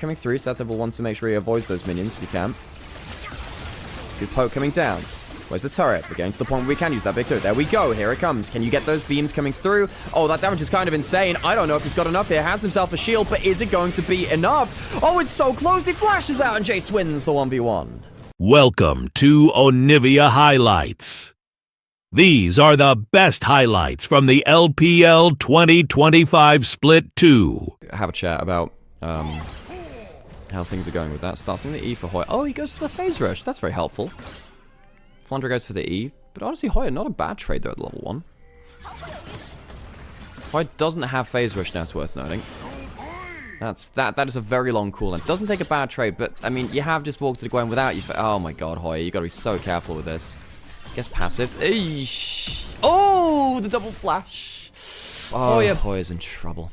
coming through. Setup will want to make sure he avoids those minions if he can. Good poke coming down. Where's the turret? We're getting to the point where we can use that big turret. There we go. Here it comes. Can you get those beams coming through? Oh, that damage is kind of insane. I don't know if he's got enough here. Has himself a shield, but is it going to be enough? Oh, it's so close. He flashes out, and Jace wins the 1v1. Welcome to Onivia Highlights. These are the best highlights from the LPL 2025 Split 2. Have a chat about how things are going with that. Starting the E for Hoya. Oh, he goes for the phase rush. That's very helpful. Flandre goes for the E. But honestly, Hoya, not a bad trade there at level 1. Hoya doesn't have phase rush now, it's worth noting. That is a very long cooldown. Doesn't take a bad trade, but, I mean, you have just walked to the Gwen without you. Oh my god, Hoya, you gotta be so careful with this. Guess passive. Eesh. Oh, the double flash. Oh, Hoya's in trouble.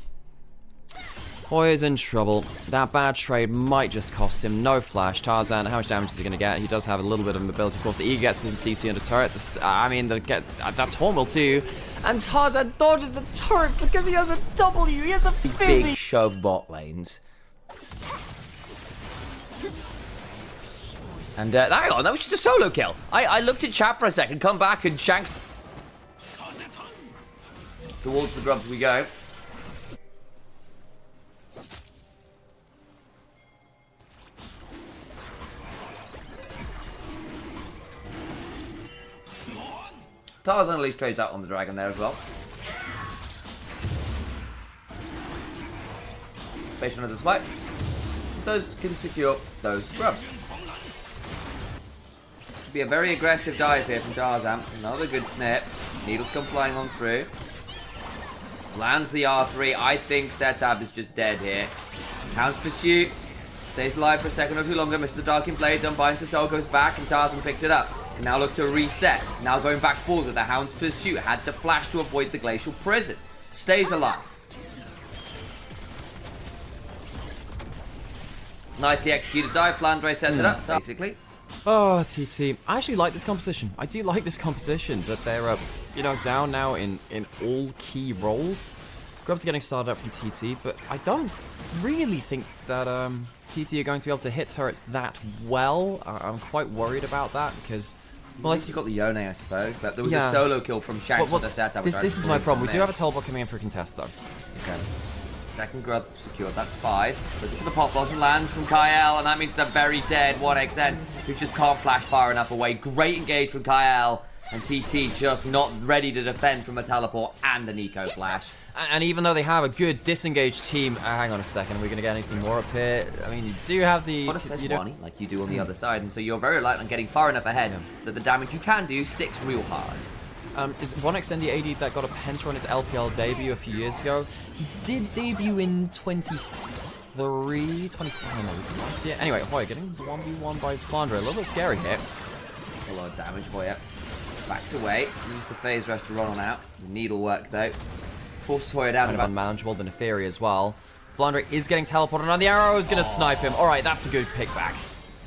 Hoya's in trouble. That bad trade might just cost him. No flash. Tarzan, how much damage is he going to get? He does have a little bit of mobility. Of course, the E gets some CC under turret. I mean, that Torn will too. And Tarzan dodges the turret because he has a W. He has a fizzy. Big shove bot lanes. And hang on, that was just a solo kill. I looked at chat for a second, come back and shanked. Towards the grubs we go. Tarzan at least trades out on the dragon there as well. Base one has a swipe. Those can secure those grubs. Be a very aggressive dive here from Tarzan. Another good snip. Needles come flying on through. Lands the R3. I think Setab is just dead here. Hound's Pursuit. Stays alive for a second or two longer. Misses the Darking Blades. Unbinds the soul. Goes back and Tarzan picks it up. Can now look to reset. Now going back forward with the Hound's Pursuit. Had to flash to avoid the Glacial Prison. Stays alive. Nicely executed dive. Flandre sets it up, basically. Oh, TT. I actually like this composition. I do like this composition, that they're, you know, down now in all key roles. Grubs are getting started up from TT, but I don't really think that TT are going to be able to hit turrets that well. I'm quite worried about that because... Well, you've got the Yone, I suppose, but there was a solo kill from Shanks on the setup. This is my problem. We do have a teleport coming in for a contest, though. Okay. Second grub secured, that's 5. Looking for the pop blossom lands from Kyle, and that means they're very dead 1xn, who just can't flash far enough away. Great engage from Kyle, and TT just not ready to defend from a teleport and an eco flash. And even though they have a good disengaged team, hang on a second, are we going to get anything more up here? I mean, you do have the... Not a Sejuani, like you do on the other side, and so you're very light on getting far enough ahead that the damage you can do sticks real hard. Is 1xn the AD that got a penta on his LPL debut a few years ago? He did debut in 25 maybe last year. Anyway, Hoya getting 1v1 by Flandre. A little bit scary here. That's a lot of damage, Hoya. Backs away. Use the phase rush to run on out. Needle work, though. Forces Hoya down. Kind of unmanageable. The Neferi as well. Flandre is getting teleported, and the arrow is going to snipe him. Alright, that's a good pick back.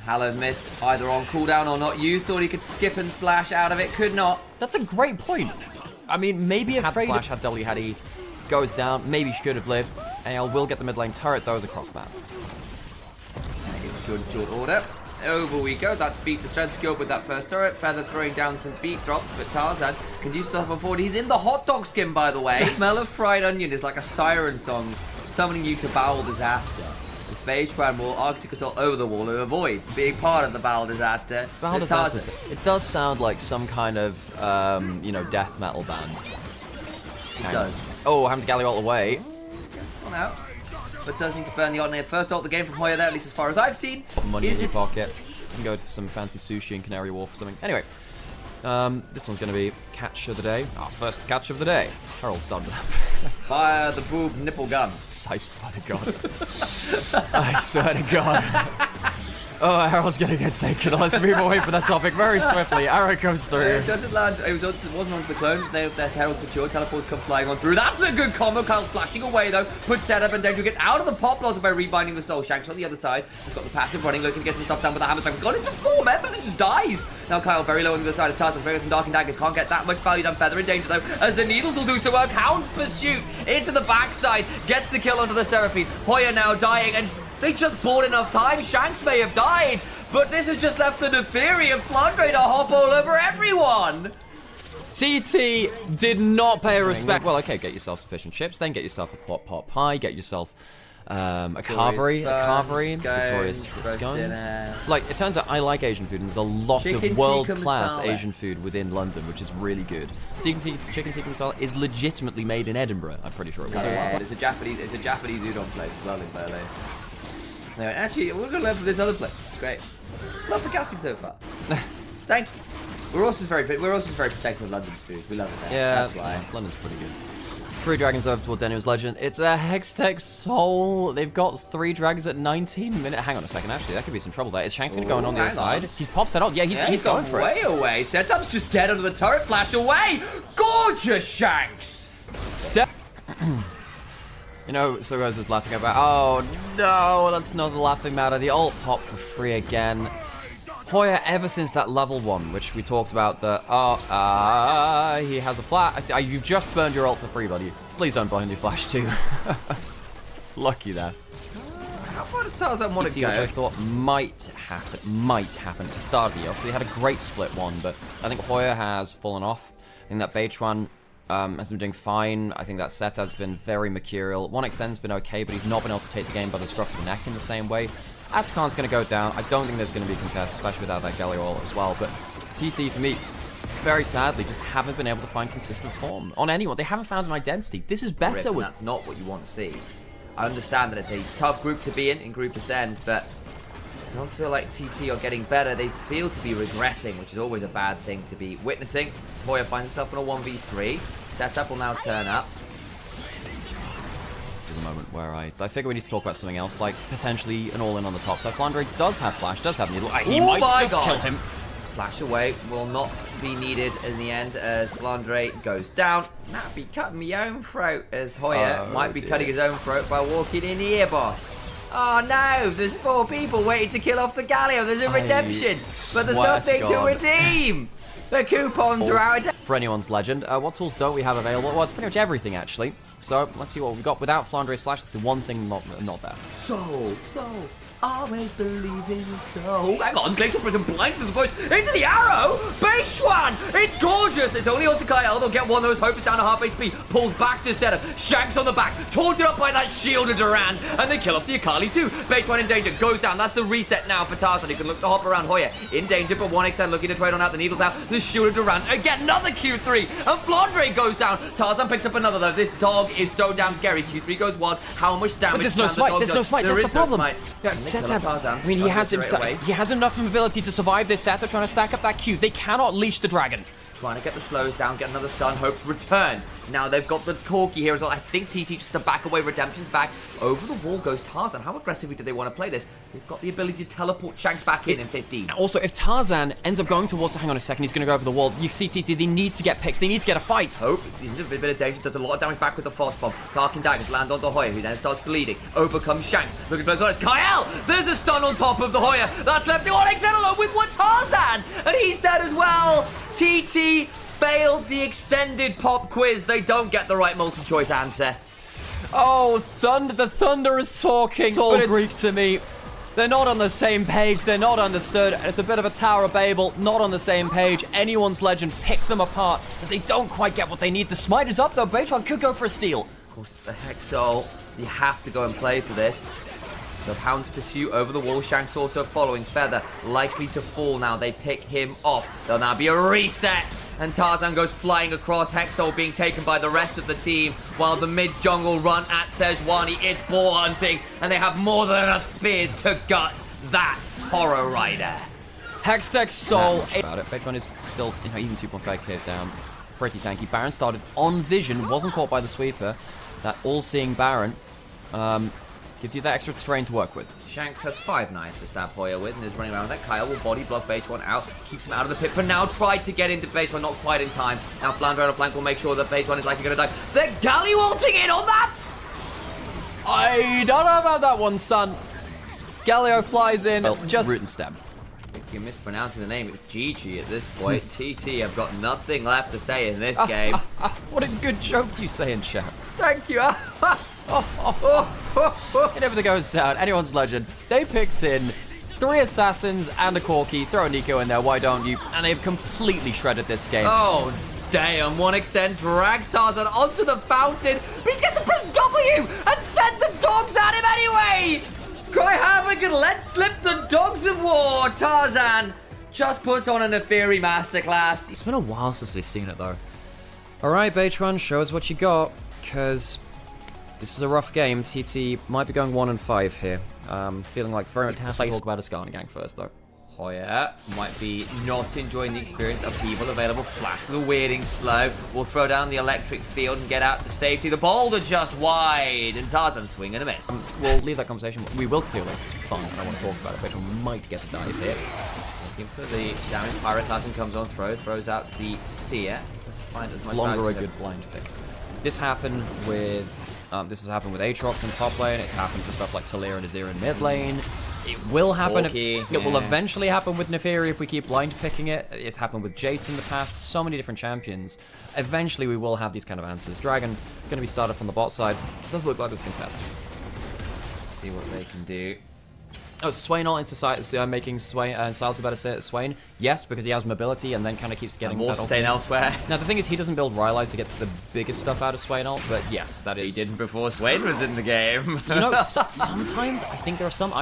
Hallow missed either on cooldown or not used. Thought he could skip and slash out of it. Could not. That's a great point. I mean, maybe if Flash had W, had E, goes down, maybe she could have lived. AL will get the mid lane turret, though, as a cross map. It's good short order. Over we go. That's beat to strength skilled with that first turret. Feather throwing down some beat drops, but Tarzan can do stuff on forward. He's in the hot dog skin, by the way. The smell of fried onion is like a siren song summoning you to bowel disaster. The phage plan will Arctic Assault over the wall to avoid being part of the bowel disaster. Bowel disaster. It does sound like some kind of, you know, death metal band. It does. Oh, having to galley ult away. On out. But does need to burn the alternate. First ult the game from Hoya there, at least as far as I've seen. Money in your pocket. You can go to some fancy sushi in Canary Wharf or something. Anyway, this one's going to be catch of the day. Our first catch of the day. Harold's done that. Fire the boob nipple gun. I swear to God. I swear to God. Oh, Harold's going to get taken. Let's move away from that topic very swiftly. Arrow comes through. It doesn't land. It wasn't onto the clone. There's Herald secure. Teleports come flying on through. That's a good combo. Kyle's flashing away, though. Good setup, and Denku gets out of the pop loss by rebinding the soul. Shanks on the other side. He's got the passive running, looking to get some stuff done with the hammer. He's got into 4 members and just dies. Now Kyle very low on the other side of Tarzan. Figures some dark and daggers. Can't get that much value done. Feather in danger, though, as the needles will do so work. Hound's Pursuit into the backside. Gets the kill onto the Seraphine. Hoya now dying, and They just bought enough time. Shanks may have died, but this has just left the Neferi and Flandre to hop all over everyone. TT did not pay respect. Well, okay, get yourself sufficient chips, then get yourself a pot pie, get yourself a carvery, Victorious scones. Like, it turns out I like Asian food, and there's a lot of world-class Asian food within London, which is really good. Chicken tikka masala is legitimately made in Edinburgh. I'm pretty sure it was. Yeah, it's a Japanese udon place as well in Berlin. Anyway, actually, we're gonna learn from this other place. Great. Love the casting so far. Thank you. We're also very protective of London's food. We love it there. Yeah, that's why. London's pretty good. 3 dragons over towards Anyone's Legend. It's a Hextech Soul. They've got 3 dragons at 19 minutes. Hang on a second, actually, that could be some trouble there. Is Shanks going to go on the other side? He's pops that out. Yeah, he's going for it. Way away. Setup's just dead under the turret. Flash away. Gorgeous, Shanks. You know, Sugos is laughing about, oh no, that's another laughing matter. The ult pop for free again. Hoya, ever since that level 1, which we talked about, he has a flash. You've just burned your ult for free, buddy. Please don't burn your flash too. Lucky there. How far does Tarzan want to go? Which I thought might happen at the start of the year. Obviously, he had a great split one, but I think Hoya has fallen off. I think that Beitran has been doing fine. I think that Set has been very mercurial. 1xN's been okay, but he's not been able to take the game by the scruff of the neck in the same way. Atakan's going to go down. I don't think there's going to be a contest, especially without that Galliol as well. But TT, for me, very sadly, just haven't been able to find consistent form on anyone. They haven't found an identity. This is better. That's not what you want to see. I understand that it's a tough group to be in Group Ascend, but I don't feel like TT are getting better. They feel to be regressing, which is always a bad thing to be witnessing. Hoya finds himself in a 1v3. Setup will now turn up. The moment where I figure we need to talk about something else, like potentially an all-in on the top side. Flandre does have flash, does have needle. He might just kill him. Flash away will not be needed in the end as Flandre goes down. That'd be cutting my own throat as Hoya might be cutting his own throat by walking in here, boss. Oh no, there's 4 people waiting to kill off the Galio. There's a redemption, but there's nothing to redeem. The coupons are out. For Anyone's Legend, what tools don't we have available? Well, it's pretty much everything, actually. So, let's see what we've got. Without Flandre's flash, the one thing not there. So, always believe in your soul. Hang on, Glacial Prison blind to the bush. Into the arrow! Base one! It's gorgeous! It's only on to Kyle. They'll get one of those. Hope it's down to half HP. Pulls back to setup. Shanks on the back. Taunted up by that shield of Duran. And they kill off the Akali too. Base one in danger. Goes down. That's the reset now for Tarzan. He can look to hop around Hoya. In danger, but 1xN looking to trade on out. The needle's out. The shield of Duran. Again, another Q3. And Flandre goes down. Tarzan picks up another though. This dog is so damn scary. Q3 goes wild. How much damage? But there's no smite. There's no smite. That's the problem. Yeah, setup. I mean, he has enough ability to survive this Seta trying to stack up that Q. They cannot leash the dragon. Trying to get the slows down, get another stun. Hopes return. Now they've got the Corki here as well. I think TT just to back away. Redemption's back. Over the wall goes Tarzan. How aggressively do they want to play this? They've got the ability to teleport Shanks back in 15. Also, if Tarzan ends up going towards... Hang on a second, he's going to go over the wall. You see TT, they need to get picks. They need to get a fight. Hope, he's in a bit of danger. Does a lot of damage back with the Frost Bomb. Dark and Daggers land onto Hoya, who then starts bleeding. Overcomes Shanks. Looking for it's Kyle! There's a stun on top of the Hoya. That's left to Onixen alone with one Tarzan! And he's dead as well. TT failed the extended pop quiz. They don't get the right multi-choice answer. Oh, the thunder is talking. It's all Greek to me. They're not on the same page. They're not understood. It's a bit of a Tower of Babel. Not on the same page. Anyone's Legend picked them apart because they don't quite get what they need. The smite is up though. Beitran could go for a steal. Of course, it's the Hex Soul. You have to go and play for this. The Hound's Pursuit over the wall. Shanks also following. Feather likely to fall now. They pick him off. There'll now be a reset. And Tarzan goes flying across. Hexol being taken by the rest of the team, while the mid-jungle run at Sejuani is ball hunting, and they have more than enough spears to gut that Horror Rider. Hextech Soul. About it. Beitran is still, even 2.5k down. Pretty tanky. Baron started on vision, wasn't caught by the sweeper. That all-seeing Baron gives you that extra terrain to work with. Shanks has 5 knives to stab Hoya with and is running around with that. Kyle will body block Beitran out, keeps him out of the pit, but now tried to get into Beitran, not quite in time. Now Flandre on a flank will make sure that Beitran is likely going to die. They're galley-walting in on that! I don't know about that one, son. Galio flies in, just root and stab. If you're mispronouncing the name, it's GG at this point. TT have got nothing left to say in this game. What a good joke you say in chat. Thank you. It never goes down. Anyone's legend. They picked in 3 assassins and a Corki. Throw a Nico in there, why don't you? And they've completely shredded this game. Oh, damn. 1xN drags Tarzan onto the fountain, but he gets to press W and send the dogs at him anyway. Cry Havoc and let slip the dogs of war. Tarzan just puts on a Neferi masterclass. It's been a while since we've seen it, though. All right, Baytron, show us what you got, because this is a rough game. TT might be going 1-5 here. Feeling like very much has to talk about a Skarner gang first, though. Hoya might be not enjoying the experience of people available. Flash for the weirding slow. We'll throw down the electric field and get out to safety. The boulder just wide, and Tarzan swing and a miss. We'll leave that conversation. We will clear this. It's fun. I want to talk about it. Baytron might get a dive here. Looking for the damage. Pyroclasm comes on throw. Throws out the Seer. Find as much Longer a damage as good blind pick. This happened with Aatrox in top lane. It's happened for stuff like Talir and Azir in mid lane. It will happen. It will eventually happen with Neferi if we keep blind picking it. It's happened with Jace in the past. So many different champions. Eventually, we will have these kind of answers. Dragon going to be started up on the bot side. Does look like this contest. See what they can do. Oh, Swain all into making Swain Silas better say it. Swain, yes, because he has mobility and then kind of keeps getting more staying elsewhere. Now the thing is, he doesn't build Rylai's to get the biggest stuff out of Swain ult, but yes, that is. He didn't before Swain was in the game. You know, sometimes I think there are some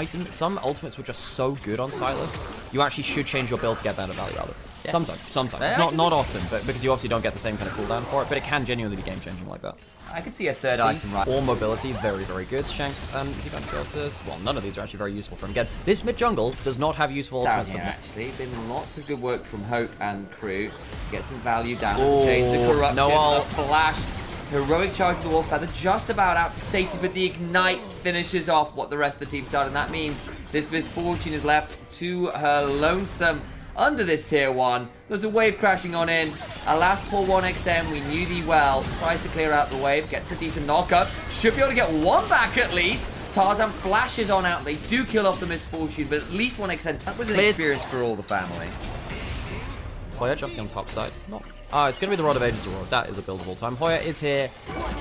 ultimates which are so good on Silas, you actually should change your build to get better value out of it. Yeah. Sometimes. It's not often, but because you obviously don't get the same kind of cooldown for it, but it can genuinely be game-changing like that. I could see a third item right. All mobility, very, very good. Shanks, is he going to be able to... Well, none of these are actually very useful for him. Again, this mid-jungle does not have useful down ultimates. Here, actually, been lots of good work from Hope and crew to get some value down. Chains of corruption, no flash, heroic charge of the Wolf Feather, just about out to safety, but the ignite finishes off what the rest of the team started, and that means this Misfortune is left to her lonesome. Under this tier 1, there's a wave crashing on in. Alas, poor 1xM, we knew thee well. Tries to clear out the wave, gets a decent knockup. Should be able to get one back at least. Tarzan flashes on out. They do kill off the Misfortune, but at least 1xM. That was an experience for all the family. Hoya jumping on top side. It's going to be the Rod of Ages Aurora. That is a buildable time. Hoya is here.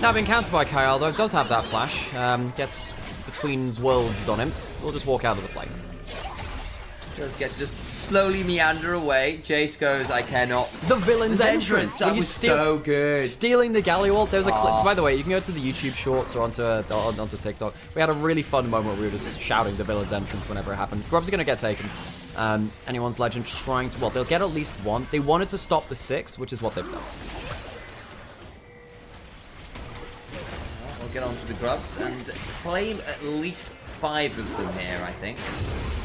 Now being countered by Kyle, though. Does have that flash. Gets between worlds on him. We'll just walk out of the play. Just slowly meander away. Jace goes, I cannot. The villain's entrance. That was so good. Stealing the galley ult. There's a clip. By the way, you can go to the YouTube shorts or onto TikTok. We had a really fun moment where we were just shouting the villain's entrance whenever it happened. Grub's going to get taken. Anyone's legend trying to... Well, they'll get at least one. They wanted to stop the 6, which is what they've done. We'll get on to the Grubs and claim at least 5 of them here, I think.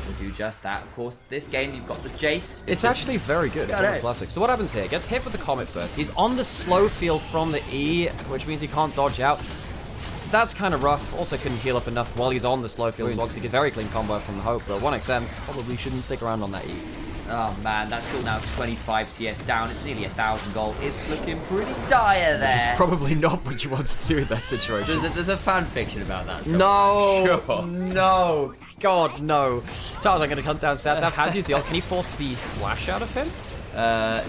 We'll do just that. Of course, this game, you've got the Jace. It's actually very good. It's classic. So what happens here? Gets hit with the Comet first. He's on the slow field from the E, which means he can't dodge out. That's kind of rough. Also couldn't heal up enough while he's on the slow field as well, because he gets very clean combo from the Hope, but 1xM probably shouldn't stick around on that E. Oh man, that's still now 25 CS down. It's nearly 1,000 gold. It's looking pretty dire there. Which is probably not what you want to do in that situation. There's a fan fiction about that somewhere. No, sure. No, God, no. Tarzan going to come down. Setup has used the ult. Can he force the flash out of him?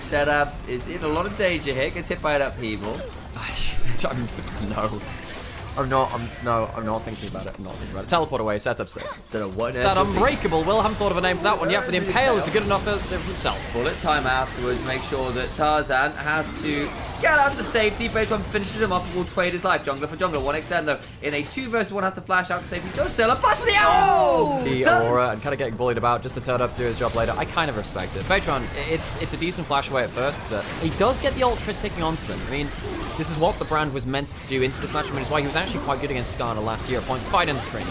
Setup is in a lot of danger here. Gets hit by an upheaval. No. I'm not thinking about it. I'm not thinking about it. Teleport away, Setup's safe. Don't know what that Unbreakable. Will, haven't thought of a name for that one yet, but the Impale is a good enough as itself. Bullet time afterwards. Make sure that Tarzan has to get out to safety. Baytron finishes him up and will trade his life. Jungler for jungler. 1xN though. In a 2 versus 1 has to flash out to safety. Does still a flash for the owl! The Aurora and kind of getting bullied about just to turn up to do his job later. I kind of respect it. Baytron, it's a decent flash away at first, but he does get the ultra ticking onto them. I mean, this is what the brand was meant to do into this match. I mean, it's why he was actually quite good against Skarner last year. Points 5 in the screen.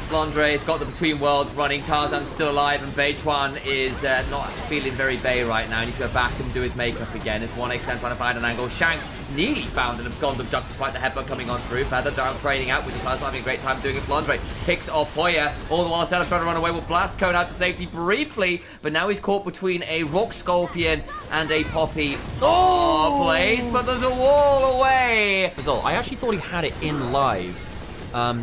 Flandre's got the Between Worlds running. Tarzan's still alive, and Baytron is not feeling very bay right now. He needs to go back and do his makeup again. It's 1xN trying to find an angle. Shanks nearly found an abscond duck despite the headbutt coming on through. Feather down trading out, which is not having a great time doing it. Flandre picks off Hoya. All the while, Setup trying to run away with Blast Cone out to safety briefly, but now he's caught between a Rock Scorpion and a Poppy. Oh, place, but there's a wall away. I actually thought he had it in live.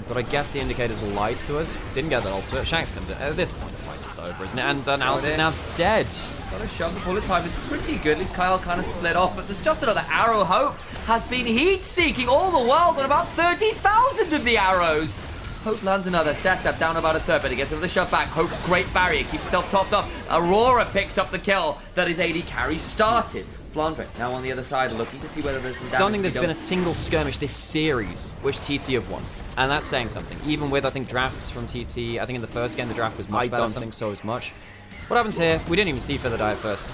But I guess the indicators lied to us. Didn't get that ultimate. Shanks comes in. At this point, the fight is over, isn't it? And then Alice is now dead. Got a shove. The bullet time is pretty good. At least Kyle kind of split off, but there's just another arrow. Hope has been heat-seeking all the world on about 30,000 of the arrows. Hope lands another setup down about a third, but he gets another shove back. Hope, great barrier, keeps himself topped up. Aurora picks up the kill that his AD carry started. Flandre now on the other side, looking to see whether there's some damage. I don't think there's been a single skirmish this series which TT have won. And that's saying something. Even with, I think, drafts from TT. I think in the first game, the draft was much better. I don't think so as much. What happens here? We didn't even see Feather die at first.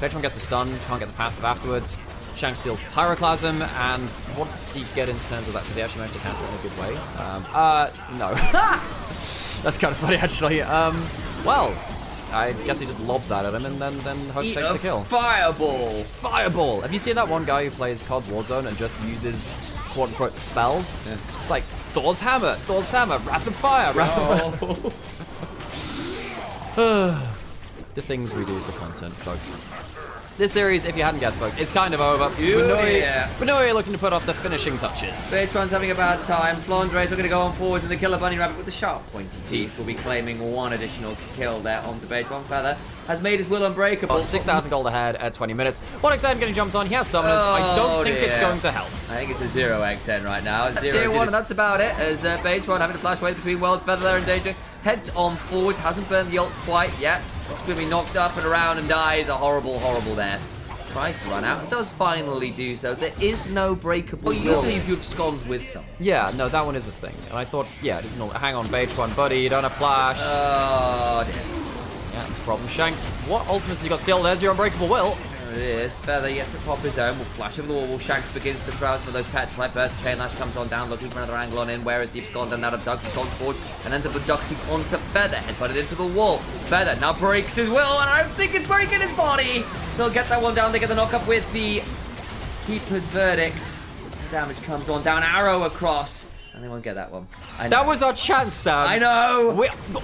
Vetron gets a stun, can't get the passive afterwards. Shanks steals Pyroclasm, and what does he get in terms of that? Does he actually manage to cast it in a good way? No. That's kind of funny, actually. Well, I guess he just lobs that at him, and then Hope takes the kill. Fireball! Fireball! Have you seen that one guy who plays COD Warzone and just uses quote-unquote spells? Yeah. It's like, Thor's Hammer, Rapid Fire, Rapid Fire. The things we do for content, folks. This series, if you hadn't guessed, folks, it's kind of over. Benoit looking to put off the finishing touches. Beitron's having a bad time. Flandre's looking to go on forwards, and the Killer Bunny Rabbit with the sharp, pointy teeth will be claiming one additional kill there on the Beitron. Feather has made his will unbreakable. 6,000 gold ahead at 20 minutes. 1xN getting jumped on. He has summoners. I don't think it's going to help. I think it's a 0xN right now. Tier 1, and that's about it. As Beitron having to flash away between worlds. Feather there in danger. Heads on forward. Hasn't burned the ult quite yet. It's going to be knocked up and around and dies a horrible, horrible death. Tries to run out. Does finally do so. There is no breakable. Usually if you abscond with someone. Yeah, no, that one is the thing. And I thought, yeah, it is not. Hang on, Beitron, buddy. You don't have flash. Oh, dear. Yeah, that's a problem. Shanks, what ultimates you got still? There's your unbreakable will. There it is. Feather yet to pop his own. Will flash over the wall. Shanks begins to throw some of those petrified bursts. Chain Lash comes on down, looking for another angle on in. Where is the abscond and that abduct? Gone forward and ends up abducting onto Feather. Headbutted into the wall. Feather now breaks his will, and I don't think it's breaking his body. They'll get that one down. They get the knock up with the Keeper's Verdict. Damage comes on down. Arrow across. And they won't get that one. That was our chance, Sam. I know.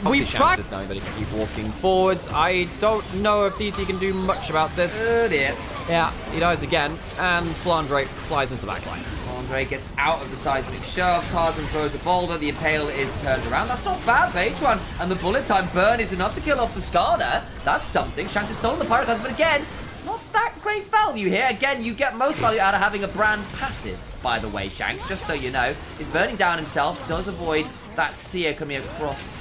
We've tried. Just knowing that he can keep walking forwards. I don't know if TT can do much about this. Oh dear. Yeah, he dies again, and Flandre flies into the backline. Flandre gets out of the seismic shove. Tarzan throws a boulder. The Impale is turned around. That's not bad for H1. And the bullet time burn is enough to kill off the Skada. That's something. Shanks has stolen the Pyroclasm, but again, not that great value here. Again, you get most value out of having a brand passive, by the way, Shanks, just so you know. Is burning down himself, does avoid that seer coming across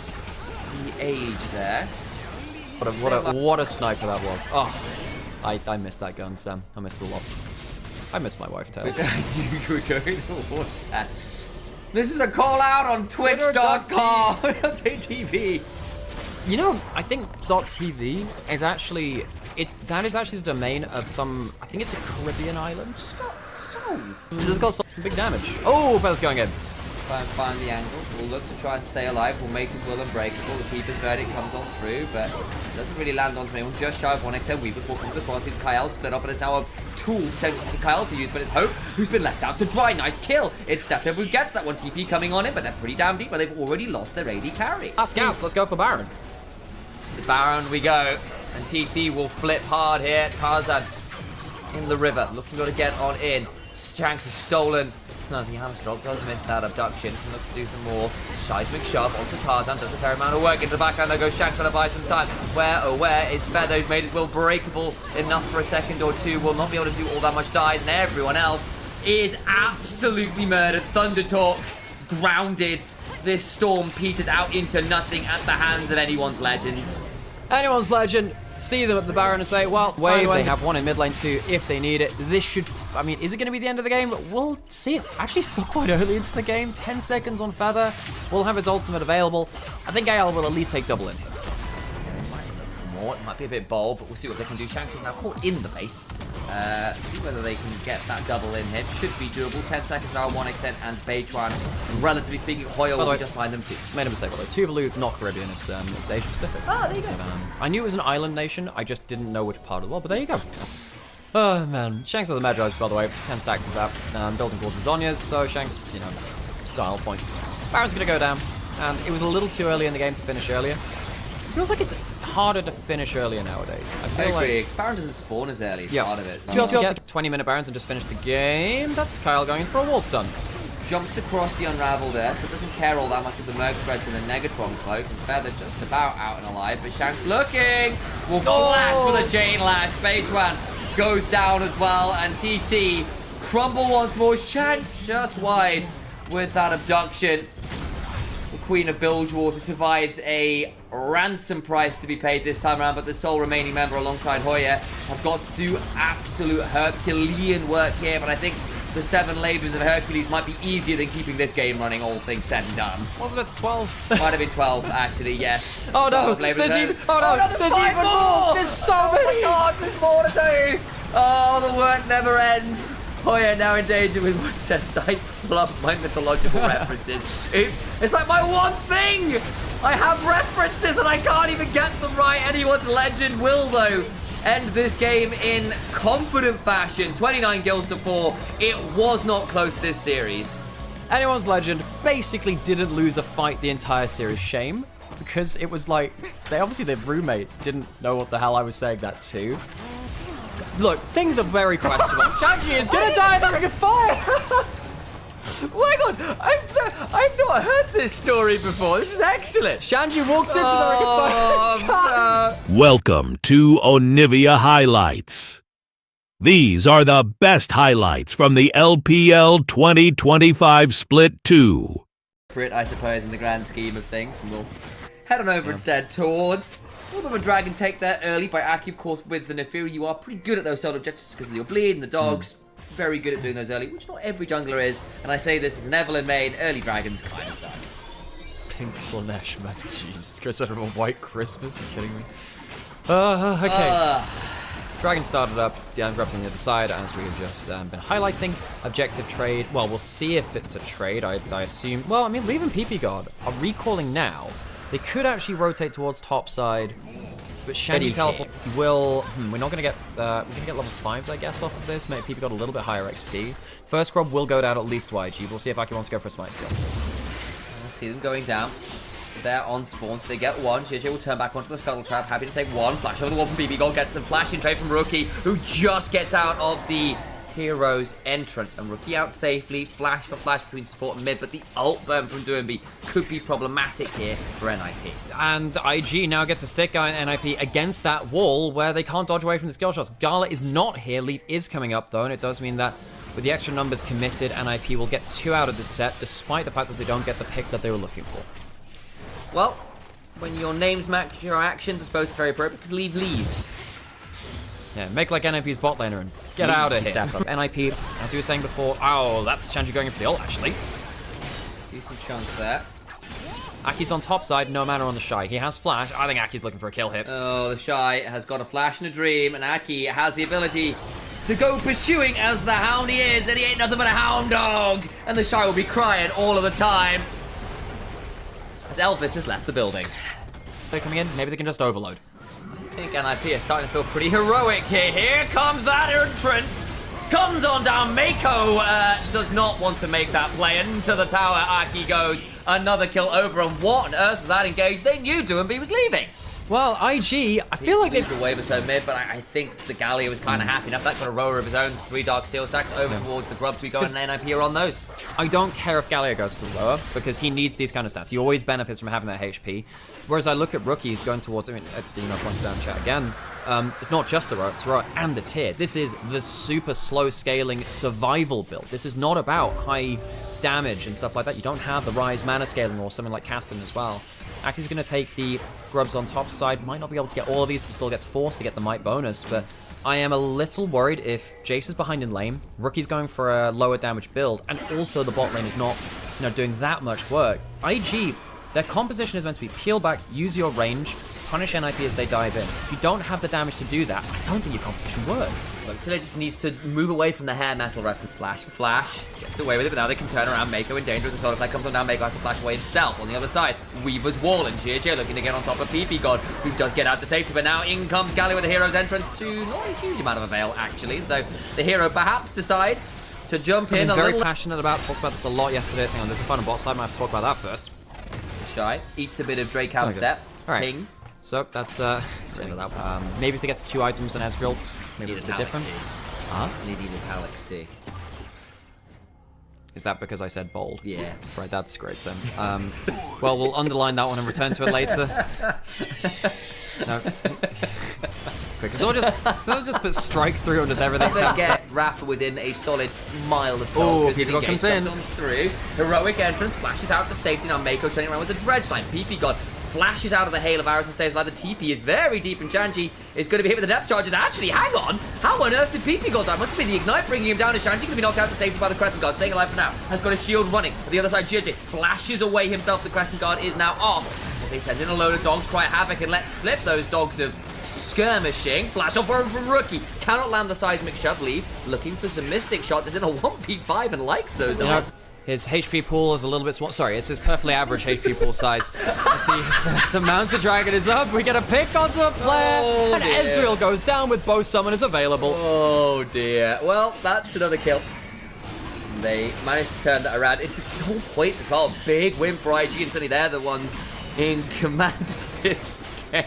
the age there. What a sniper that was. Oh, I missed that gun, Sam. I missed it a lot. I missed my wife, Tails. You were going towards that. This is a call out on Twitch.com. TV. You know, I think .tv is actually... That is actually the domain of some... I think it's a Caribbean island. It just got some big damage. Oh, Feather's going in. Try and find the angle. We'll look to try and stay alive. We'll make his will unbreakable. The Keeper's Verdict comes on through, but doesn't really land onto anyone. Just shy of 1xN. Weaver's walking to the quantities. Kyle split up, and it's now a tool potentially for Kyle to use, but it's Hope who's been left out to dry. Nice kill. It's Setup who gets that one. TP coming on in, but they're pretty damn deep, but they've already lost their AD carry. Let's go for Baron. To Baron we go. And TT will flip hard here. Tarzan in the river, looking to get on in. Shanks has stolen. No, the Hammer does miss that abduction. Can look to do some more. Seismic shove onto Tarzan. Does a fair amount of work into the backhand. There goes Shanks trying to buy some time. Where is Feather? Who's made his will breakable enough for a second or two. Will not be able to do all that much damage. And everyone else is absolutely murdered. Thunder Talk grounded. This storm peters out into nothing at the hands of anyone's legends. Anyone's legend. See them at the Baron and say, well, wait, they have one in mid lane too if they need it. This should, I mean, is it going to be the end of the game? We'll see. It's actually still quite early into the game. 10 seconds on Feather. We'll have his ultimate available. I think AL will at least take double in here. It might be a bit bold, but we'll see what they can do. Shanks is now caught in the base. See whether they can get that double in here. Should be doable. 10 seconds now, 1xN and Beitron. Relatively speaking, Hoyle will just find them too. Made a mistake, by the way. Tuvalu, not Caribbean, it's Asia Pacific. Oh, there you go. I knew it was an island nation, I just didn't know which part of the world, but there you go. Oh, man. Shanks has the Magi's, by the way. 10 stacks of that. Building towards the Zonias, so Shanks, you know, style points. Baron's going to go down, and it was a little too early in the game to finish earlier. Feels like it's harder to finish earlier nowadays. I agree. Baron doesn't spawn as early as part of it. To be able to get 20-minute Barons and just finish the game, that's Kyle going in for a wall stun. Jumps across the unraveled earth, but doesn't care all that much of the Merc Threads and the Negatron cloak. And Feather just about out and alive, but Shanks looking. Will flash for the Chain Lash. Beidwan goes down as well, and TT crumble once more. Shanks just wide with that abduction. The Queen of Bilgewater survives a ransom price to be paid this time around, but the sole remaining member alongside Hoya have got to do absolute Herculean work here, but I think the 7 labors of Hercules might be easier than keeping this game running, all things said and done. Wasn't it 12? Might have been 12, actually, yes. Oh no, 12 there's even, there's even more! There's so many! Oh my god, there's more to do! Oh, the work never ends. Hoya now in danger with one sense. I love my mythological references. Oops, it's like my one thing! I have references and I can't even get them right. Anyone's legend will, though, end this game in confident fashion. 29 kills to 4. It was not close this series. Anyone's legend basically didn't lose a fight the entire series. Shame, because it was like, their roommates didn't know what the hell I was saying that to. Look, things are very questionable. Shanji is gonna die in the Ring of Fire! Oh my god, I've not heard this story before. This is excellent. Shanji walks into the Ring of Fire. Welcome to Onivia Highlights. These are the best highlights from the LPL 2025 Split 2. I suppose, in the grand scheme of things. And we'll head on over instead towards a little bit of a dragon take there early by Aki, of course, with the Nefiru. You are pretty good at those solo objectives because of your bleed and the dogs. Very good at doing those early, which not every jungler is. And I say this as an Evelyn main, early dragons kind of suck. Pink Slanesh messages. Chris out of a white Christmas, are you kidding me? Okay. Dragon started up, the grubs on the other side, as we have just been highlighting. Objective trade, well, we'll see if it's a trade, I assume. Well, I mean, Leave and PP God are recalling now. They could actually rotate towards top side, but Shandy teleport will... we're not going to get... we're going to get level 5s, I guess, off of this. Maybe PP got a little bit higher XP. First grub will go down at least to IG. We'll see if Aki wants to go for a smite steal. We'll see them going down. They're on spawn, so they get one. JJ will turn back onto the Scuttle Crab. Happy to take one. Flash over the wall from BB Gold. Gets some flashing trade from Rookie, who just gets out of the hero's entrance. And Rookie out safely. Flash for flash between support and mid. But the ult burn from Doomby could be problematic here for NIP. And IG now get to stick NIP against that wall where they can't dodge away from the skill shots. Gala is not here. Leaf is coming up, though. And it does mean that with the extra numbers committed, NIP will get 2 out of the set, despite the fact that they don't get the pick that they were looking for. Well, when your names match your actions, I suppose it's very appropriate because Leave leaves. Yeah, make like NIP's bot laner and get out of here. Step up. NIP, as you were saying before, oh, that's Shanji going for the ult, actually. Decent chunk there. Aki's on top side, no mana on the Shy. He has flash. I think Aki's looking for a kill hit. Oh, the Shy has got a flash and a dream, and Aki has the ability to go pursuing as the hound he is, and he ain't nothing but a hound dog. And the Shy will be crying all of the time as Elvis has left the building. They're coming in, maybe they can just overload. I think NIP is starting to feel pretty heroic here. Here comes that entrance. Comes on down. Mako does not want to make that play. Into the tower, Aki goes. Another kill over. And what on earth was that engaged? They knew Doomby was leaving. Well, IG, I feel like they've... away with so mid, but I think the Gallia was kind of happy enough. That got a rower of his own. 3 Dark Seal stacks over towards the grubs. We go and NIP are on those. I don't care if Gallia goes for lower, because he needs these kind of stats. He always benefits from having that HP. Whereas I look at rookies going towards, I mean, pointed down chat again. It's not just the row, it's row and the tier. This is the super slow scaling survival build. This is not about high damage and stuff like that. You don't have the rise mana scaling or something like Caston as well. Aki's going to take the grubs on top side. Might not be able to get all of these, but still gets forced to get the might bonus. But I am a little worried if Jace is behind in lane, Rookie's going for a lower damage build, and also the bot lane is not, doing that much work. IG, their composition is meant to be peel back, use your range, punish NIP as they dive in. If you don't have the damage to do that, I don't think your composition works. Look, today just needs to move away from the hair metal ref with Flash. Flash gets away with it, but now they can turn around. Mako in danger as the solar flag comes on down. Mako has to flash away himself. On the other side, Weaver's wall and GJ looking to get on top of PP God, who does get out to safety, but now in comes Gallia with the hero's entrance to not a huge amount of avail, actually. And so the hero perhaps decides to jump in a little. Very passionate about, talked about this a lot yesterday. Hang on, there's a fun on bot side, might have to talk about that first. Shy eats a bit of Drake out step. All right. Ping. So that's maybe if he gets 2 items in Ezreal, maybe it's a bit different. Need metallics too. Is that because I said bold? Yeah. Right, that's great, Sim. Well, we'll underline that one and return to it later. No. Quick, someone just put strike through on just everything. They get Rafa within a solid mile of Oh, goal. PP God comes in. On through. Heroic entrance, flashes out to safety. Now Mako turning around with the dredge line. PP God flashes out of the hail of arrows and stays alive. The TP is very deep, and Shanji is going to be hit with the depth charges. Actually, hang on. How on earth did PP God die? Must have been the Ignite bringing him down, and Shanji going to be knocked out to safety by the Crescent Guard. Staying alive for now. Has got a shield running. On the other side, JJ flashes away himself. The Crescent Guard is now off. As they send in a load of dogs, quite havoc, and let slip those dogs of skirmishing. Flash off from Rookie. Cannot land the seismic shove. Leave. Looking for some Mystic shots. Is in a 1v5 and likes those. His HP pool is a little bit small. Sorry, it's his perfectly average HP pool size. As the Mountain Dragon is up, we get a pick onto a player, and Ezreal goes down with both summoners available. Oh dear. Well, that's another kill. They managed to turn that around into Soul Point as well. Big win for IG, and suddenly they're the ones in command of this game.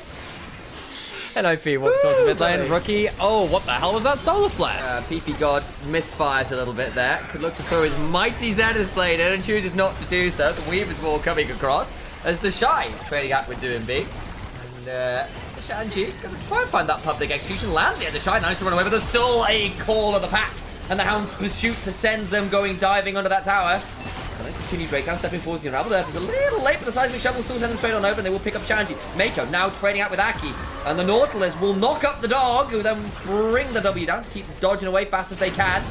NIP walks towards the mid lane. Rookie. Oh, what the hell was that solar flare? PP God misfires a little bit there. Could look to throw his mighty Zenith blade in and chooses not to do so. The Weaver's Wall coming across as the Shy is trading out with DoMB. And Shanji going to try and find that public execution. Lands it. The Shy managed to run away, but there's still a call of the pack. And the Hound's pursuit to send them going diving under that tower. And then continue Drakehound stepping forwards. The Unraveled Earth is a little late, but the seismic shove will still send them straight on over, and they will pick up Shanji. Mako now trading out with Aki. And the Nautilus will knock up the dog, who then bring the W down to keep dodging away fast as they can.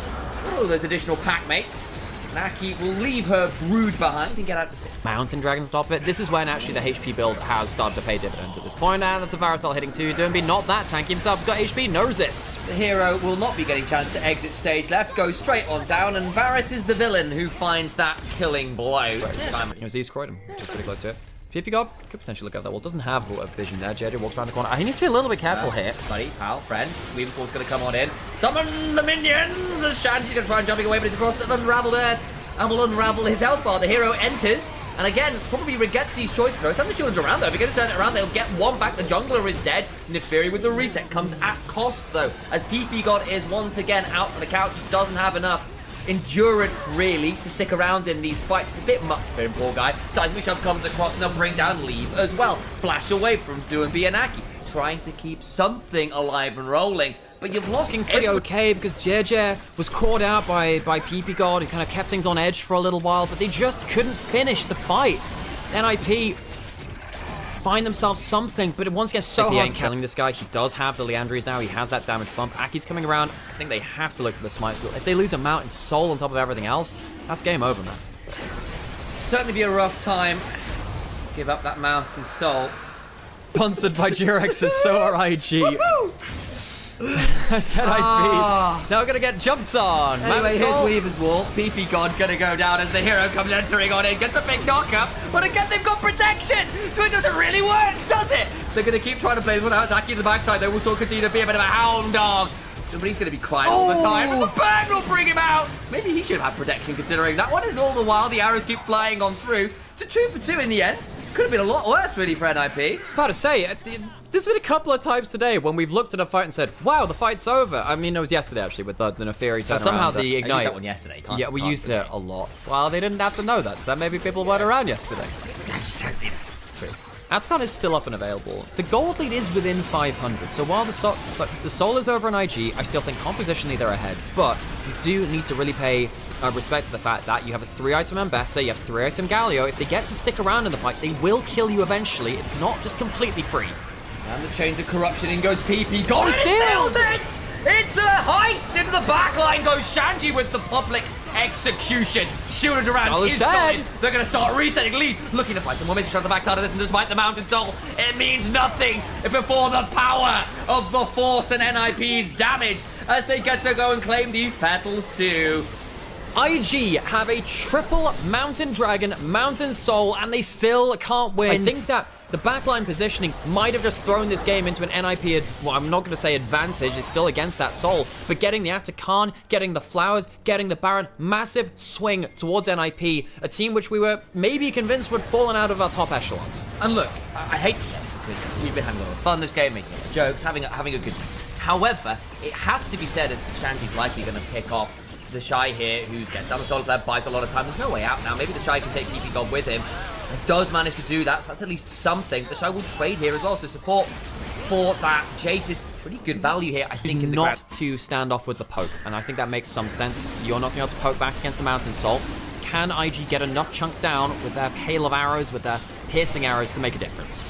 Oh, those additional pack mates. Aki will leave her brood behind and get out to sea. Mountain Dragon stop it. This is when actually the HP build has started to pay dividends at this point, and that's a Varusel hitting too. DoMB not that tanky himself. He's got HP, no resists. The hero will not be getting a chance to exit stage left, goes straight on down, and Varus is the villain who finds that killing blow. It was East Croydon, just pretty close to it. PP God could potentially look at that wall. Doesn't have a vision there. JJ walks around the corner. He needs to be a little bit careful here. Buddy, pal, friends. Weaver's Wall's going to come on in. Summon the minions! As Shanji's going to try and jumping away, but he's across the Unraveled Earth and will unravel his health bar. The hero enters, and again, probably regrets these choice throws. Some of the shields around, though. If you're going to turn it around, they'll get one back. The jungler is dead. Neferi with the reset comes at cost, though, as PP God is once again out on the couch. Doesn't have enough endurance, really, to stick around in these fights. It's a bit much for him, poor guy. Seismic Shove comes across, and they'll bring down Leave as well. Flash away from DoMB and Aki, trying to keep something alive and rolling. But you've lost pretty okay because JJ was caught out by PP God and kind of kept things on edge for a little while, but they just couldn't finish the fight. NIP find themselves something, but it once again so hard killing this guy. He does have the Leandries now. He has that damage bump. Aki's coming around. I think they have to look for the smite skill. If they lose a Mountain Soul on top of everything else, that's game over, man. Certainly be a rough time. Give up that Mountain Soul. Sponsored by Durex, so are IG. I said I'd be. Now we're gonna get jumped on. Anyway, here's Weaver's Wall. PP God gonna go down as the hero comes entering on in, gets a big knockup. But again, they've got protection, so it doesn't really work, does it? They're gonna keep trying to play this one out. Aki in the backside, they will still continue to be a bit of a hound dog. Somebody's gonna be crying all the time, and the bird will bring him out. Maybe he should have protection, considering that one is all the while the arrows keep flying on through. It's a 2 for 2 in the end. Could have been a lot worse, really, for NIP. I was about to say, there's been a couple of times today when we've looked at a fight and said, wow, the fight's over. I mean, it was yesterday, actually, with the Neferi turnaround. Somehow the Ignite. I used that one yesterday. Yeah, we used it a lot. Well, they didn't have to know that, so maybe people weren't around yesterday. It's true. Atacon is still up and available. The gold lead is within 500, so while the soul is over on IG, I still think compositionally they're ahead. But you do need to really pay respect to the fact that you have a 3-item Ambessa, you have a 3-item Galio. If they get to stick around in the fight, they will kill you eventually. It's not just completely free. And the chains of corruption, in goes PP. God, steals it! It's a heist! Into the back line goes Shanji with the public execution. Shielded around is solid. They're going to start resetting lead. Looking to find some more mission on the backside of this, and despite the Mountain Soul, it means nothing before the power of the Force and NIP's damage as they get to go and claim these petals too. IG have a triple Mountain Dragon, Mountain Soul, and they still can't win. I think that the backline positioning might have just thrown this game into an NIP, well, I'm not going to say advantage, it's still against that Soul, but getting the Atacon, getting the Flowers, getting the Baron, massive swing towards NIP, a team which we were maybe convinced would fallen out of our top echelons. And look, I hate to say it, because we've been having a lot of fun this game, making jokes, having a good time. However, it has to be said as Shanji's likely going to pick off the Shy here, who gets down the solar flare, buys a lot of time. There's no way out now. Maybe the Shy can take PP God with him. And does manage to do that, so that's at least something. The Shy will trade here as well, so support for that. Jace is pretty good value here, I think, in the not to stand off with the poke, and I think that makes some sense. You're not going to poke back against the Mountain Soul. Can IG get enough chunk down with their hail of arrows, with their piercing arrows to make a difference?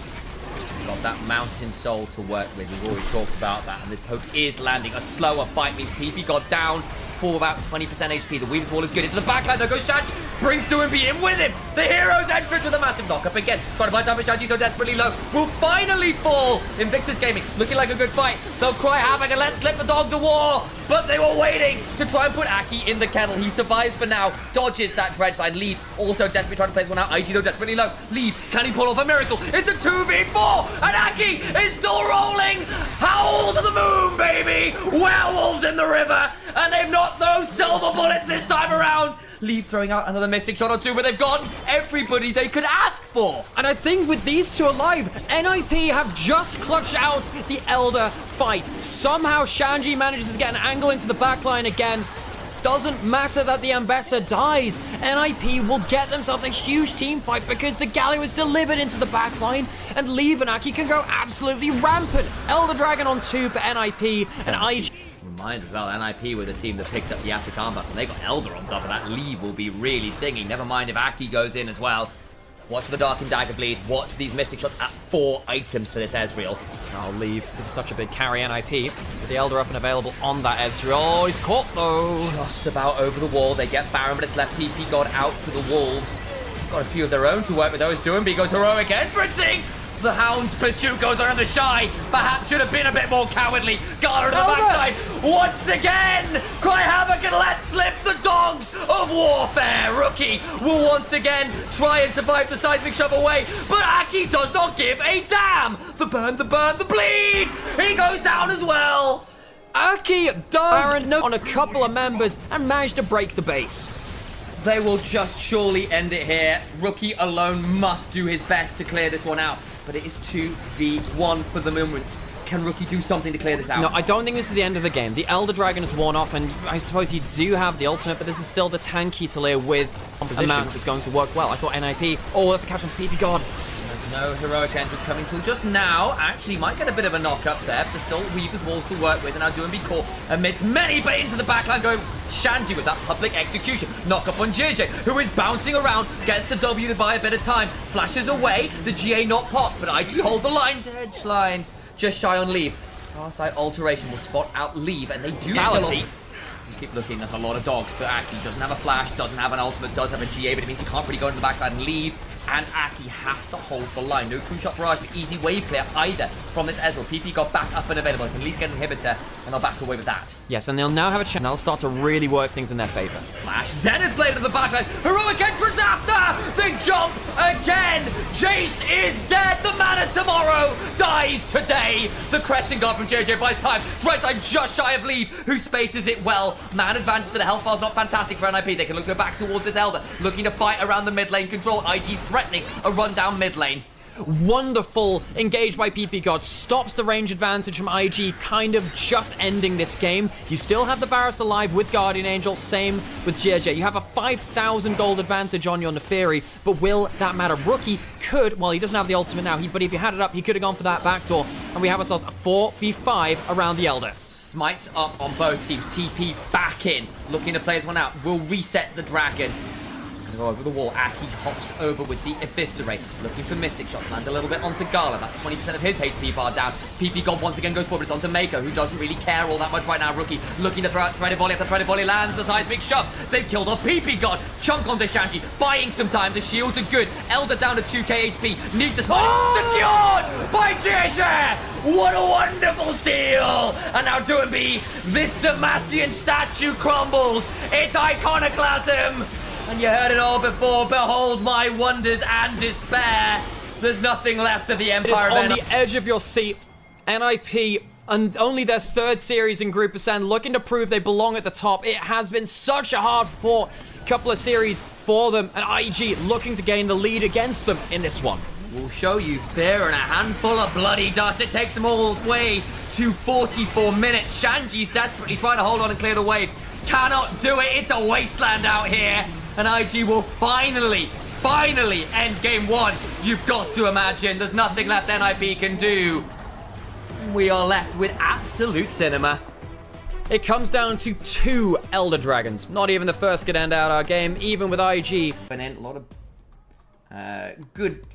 Got that Mountain Soul to work with. We've already talked about that, and this poke is landing. A slower fight means PP got down for about 20% HP. The Weaver's Wall is good. Into the backline, there goes Shandy. Brings 2MB in with him. The hero's entrance with a massive knock-up again. Trying to buy damage. Shandy so desperately low. Will finally fall. Invictus Gaming looking like a good fight. They'll cry havoc and let slip the Dogs of War. But they were waiting to try and put Aki in the kennel. He survives for now. Dodges that dredge line. Leave also desperately trying to place one out. IG though desperately low. Leave. Can he pull off a miracle? It's a 2v4. And Aki is still rolling. Howl to the moon, baby. Werewolves in the river. And they've not those silver bullets this time around. Leave throwing out another Mystic Shot or two, but they've gotten everybody they could ask for. And I think with these two alive, NIP have just clutched out the Elder fight. Somehow Shanji manages to get an angle into the backline again. Doesn't matter that the Ambessa dies. NIP will get themselves a huge team fight because the Galio is delivered into the backline, and Leave and Aki can go absolutely rampant. Elder Dragon on 2 for NIP, and IG... Remind as well, NIP were the team that picked up the After Calm buff, and they got Elder on top of that. Leave will be really stinging. Never mind if Aki goes in as well. Watch for the Dark and Dagger Bleed. Watch for these Mystic Shots at 4 items for this Ezreal. I'll Leave with such a big carry NIP. With the Elder up and available on that Ezreal. Oh, he's caught though. Just about over the wall. They get Baron, but it's left PP God out to the Wolves. Got a few of their own to work with. Those Doomby goes heroic entrancing. The Hound's pursuit goes around the Shy. Perhaps should have been a bit more cowardly. Gala to the backside. Once again, cry havoc and let slip the Dogs of Warfare. Rookie will once again try and survive the seismic shove away, but Aki does not give a damn. The burn, the bleed. He goes down as well. Aki does on a couple of members and managed to break the base. They will just surely end it here. Rookie alone must do his best to clear this one out. But it is 2v1 for the moment. Can Rookie do something to clear this out? No, I don't think this is the end of the game. The Elder Dragon is worn off, and I suppose you do have the ultimate, but this is still the tanky to layer with composition that's going to work well. I thought NIP, oh, that's a catch on PP God. There's no heroic entrance coming till just now. Actually, might get a bit of a knock-up there, but still Weaver's Walls to work with, and now Doomby caught amidst many, but into the backline going Shanji with that public execution. Knock-up on JJ, who is bouncing around, gets to W to buy a bit of time, flashes away, the GA not popped, but IG hold the line to edge line. Just shy on Leave. Far side alteration will spot out Leave, and they do Mality. You keep looking, there's a lot of dogs, but Aki doesn't have a flash, doesn't have an ultimate, does have a GA, but it means he can't really go into the backside and Leave. And Aki have to hold the line. No true shot barrage, but easy wave clear either from this Ezreal. PP got back up and available. He can at least get an inhibitor, and they'll back away with that. Yes, and they'll now have a chance. They'll start to really work things in their favor. Flash, Zenith Blade to the backline. Heroic entrance after the jump again. Jace is dead. The man of tomorrow dies today. The Crescent Guard from JJ buys time. Right time just shy of Leave, who spaces it well. Man advantage, but the health bar's not fantastic for NIP. They can look to go back towards this Elder, looking to fight around the mid lane control. IG threatening a run down mid lane. Wonderful engage by PP God. Stops the range advantage from IG, kind of just ending this game. You still have the Varus alive with Guardian Angel, same with JJ. You have a 5,000 gold advantage on your Neferi, but will that matter? Rookie could, well, he doesn't have the ultimate now, but if he had it up, he could have gone for that backdoor, and we have ourselves a 4v5 around the Elder. Smites up on both teams. TP back in, looking to play this one out. Will reset the dragon. Go over the wall. Aki hops over with the Eviscerate, looking for Mystic Shot. Lands a little bit onto Gala. That's 20% of his HP bar down. PP God once again goes forward. It's onto Mako, who doesn't really care all that much right now. Rookie looking to throw out threaded volley after threaded volley. Lands the seismic shove. They've killed off PP God. Chunk onto Shanji, buying some time. The shields are good. Elder down to 2k HP. Need to spot. Secured by JJ. What a wonderful steal. And now Doomby, this Demacian statue crumbles. It's iconoclasm. And you heard it all before. Behold my wonders and despair. There's nothing left of the Empire. It is on the edge of your seat. NIP, and only their 3rd series in Group Ascend, looking to prove they belong at the top. It has been such a hard fought couple of series for them, and IG looking to gain the lead against them in this one. We'll show you fear and a handful of bloody dust. It takes them all the way to 44 minutes. Shanji's desperately trying to hold on and clear the wave. cannot do it. It's a wasteland out here. And IG will finally end game 1. You've got to imagine there's nothing left NIP can do. We are left with absolute cinema. It comes down to 2 Elder Dragons. Not even the first could end out our game, even with IG. And then a lot of good...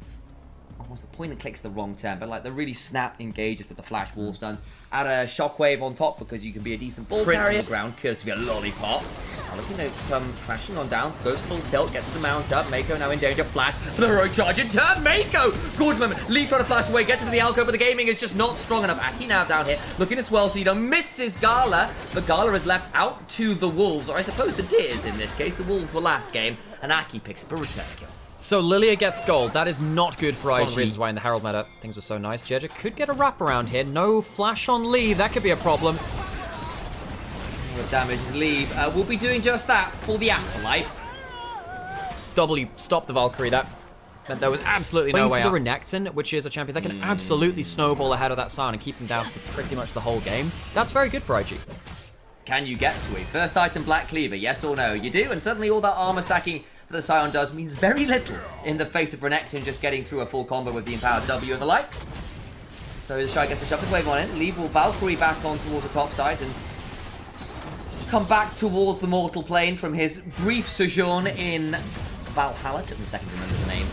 What's the point and click's the wrong term, but like the really snap engages with the flash wall stuns. Add a shockwave on top because you can be a decent ball carrier. On the ground, courtesy of a lollipop. Now looking to come crashing on down, goes full tilt, gets the mount up. Mako now in danger, flash for the heroic charge in turn. Mako! Gorgeous moment. Leave trying to flash away, gets into the alcove, but the gaming is just not strong enough. Aki now down here, looking to swell seeder, misses Gala, but Gala is left out to the Wolves, or I suppose the Deers in this case. The Wolves were last game, and Aki picks up a return kill. So Lilia gets gold. That is not good for IG. One of the reasons why in the Herald meta things were so nice. Jeja could get a wraparound here. No flash on Lee. That could be a problem. With damage, Leave will be doing just that for the afterlife. W stopped the Valkyrie. That meant there was absolutely no way out. The Renekton, which is a champion that can absolutely snowball ahead of that Sion and keep them down for pretty much the whole game. That's very good for IG. Can you get to a first item Black Cleaver? Yes or no? You do, and suddenly all that armor stacking that the Sion does means very little in the face of Renekton just getting through a full combo with the empowered W and the likes. So the Shy gets a shuffle wave on it. Leave will Valkyrie back on towards the top side and come back towards the mortal plane from his brief sojourn in Valhalla. Took me a second to remember the name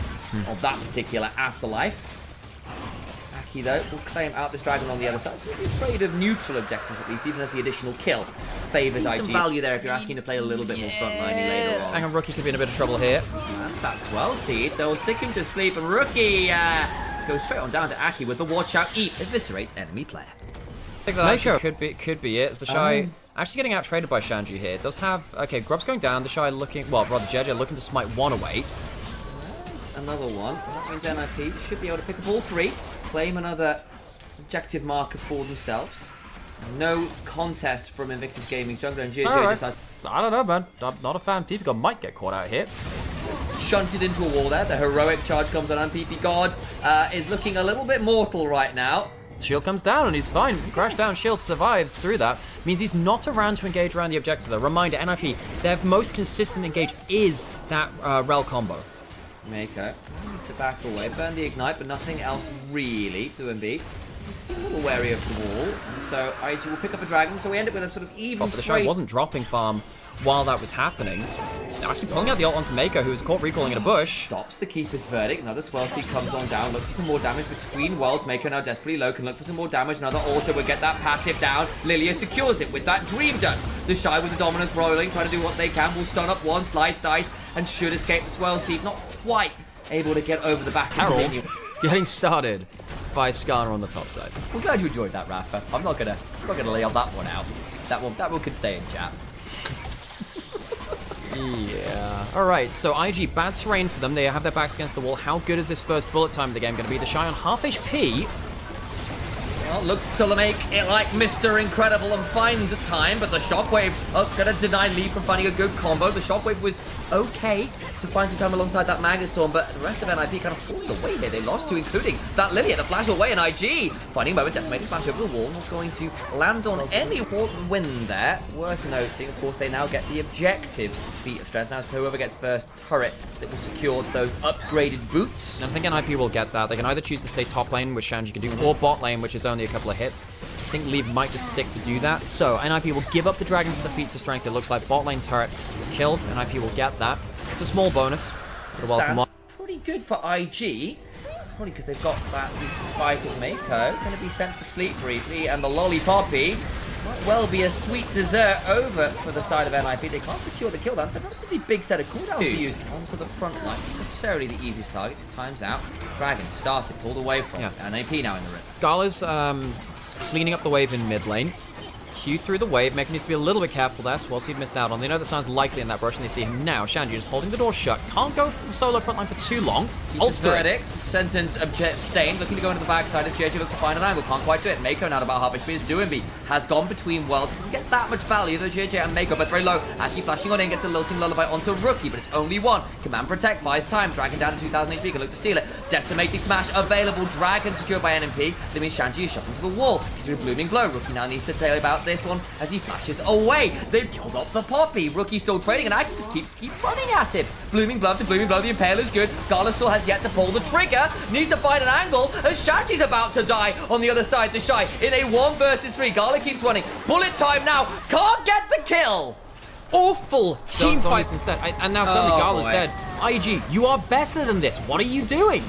of that particular afterlife. Aki, though, will claim out this dragon on the other side. So we'll be afraid of neutral objectives at least, even if the additional kill favours IG. Some value there if you're asking to play a little bit more frontliney later on. Hang on, Rookie could be in a bit of trouble here. That's that swell seed. They'll stick him to sleep, and Rookie goes straight on down to Aki with the watch out. Eat eviscerates enemy player. I think that actually could be it. It's the Shy actually getting out traded by Shanji here. Does have okay, Grub's going down. The Shy looking, well, rather Jeja looking to smite one away. There's another one. That means NIP should be able to pick up all 3, claim another objective marker for themselves. No contest from Invictus Gaming. Jungler and GJ decides. I don't know, man. I'm not a fan. PP God might get caught out here. Shunted into a wall there. The heroic charge comes on, and PP God is looking a little bit mortal right now. Shield comes down and he's fine. Crash down, Shield survives through that. Means he's not around to engage around the objective though. Reminder, NIP, their most consistent engage is that Rel combo. Mako needs to back away, burn the ignite, but nothing else really to him be. He's a little wary of the wall, so IG will pick up a dragon, so we end up with a sort of even but the Shy wasn't dropping farm while that was happening. Actually pulling out the ult onto Mako, who was caught recalling in a bush. Stops the Keeper's verdict. Another swell seed comes on down. Look for some more damage between worlds. Mako now desperately low. Can look for some more damage. Another auto will get that passive down. Lilia secures it with that Dream Dust. The Shy with the dominance rolling, trying to do what they can. Will stun up one, slice, dice, and should escape the swell seed. Not quite able to get over the back. Herald getting started by Skarner on the top side. I'm glad you enjoyed that, Rafa. I'm not gonna lay on that one out. That one could stay in chat. Yeah. Alright, so IG, bad terrain for them. They have their backs against the wall. How good is this first bullet time of the game going to be? The Shy on half HP. Well, look to make it like Mr. Incredible and finds a time, but the Shockwave going to deny Lee from finding a good combo. The Shockwave was okay to find some time alongside that Magnet Storm, but the rest of NIP kind of falling away here. They lost 2, including that Lilia, the flash away, and IG finding a moment, decimating smash over the wall, not going to land on any win there. Worth noting, of course, they now get the objective feat of strength. Now it's whoever gets first turret that will secure those upgraded boots. And I think NIP will get that. They can either choose to stay top lane, which Shanji can do, or bot lane, which is only a couple of hits. I think Leave might just stick to do that. So NIP will give up the dragon for the feats of strength. It looks like bot lane turret killed. NIP will get that. It's a small bonus. So welcome on. Pretty good for IG. Probably because they've got that spike as Mako. Going to be sent to sleep briefly, and the Lollipoppy might well be a sweet dessert over for the side of NIP. They can't secure the kill. That's a relatively big set of cooldowns to use onto the front line. Not necessarily the easiest target. Time's out. Dragon started, pulled away from NIP now in the rim. Gala's cleaning up the wave in mid lane. Q through the wave. Mako needs to be a little bit careful there. So whilst he'd missed out on. They know that sounds likely in that brush, and they see him now. Shanji just holding the door shut. Can't go solo frontline for too long. Ults verdict. Sentence abstained. Looking to go into the backside as JJ looks to find an angle. Can't quite do it. Mako now at about half HP is Doinby. Has gone between worlds. Doesn't get that much value though JJ and Mako, but very low. Actually flashing on in. Gets a lilting lullaby onto Rookie, but it's only one. Command Protect buys time. Dragon down to 2000 HP. Can look to steal it. Decimating smash available. Dragon secured by NMP. That means Shanji is shoved into the wall. He's with Blooming Blow. Rookie now needs to tell about this one as he flashes away. They've killed off the Poppy. Rookie still trading, and I can just keep running at him. Blooming Blow to Blooming Blow. The Impale is good. Gala still has yet to pull the trigger. Needs to find an angle, and Shanji's about to die on the other side to Shy. In a 1 versus 3, Gala keeps running. Bullet time now. Can't get the kill. Awful team fight instead. And now suddenly Gala's boy. dead. IG, you are better than this. What are you doing?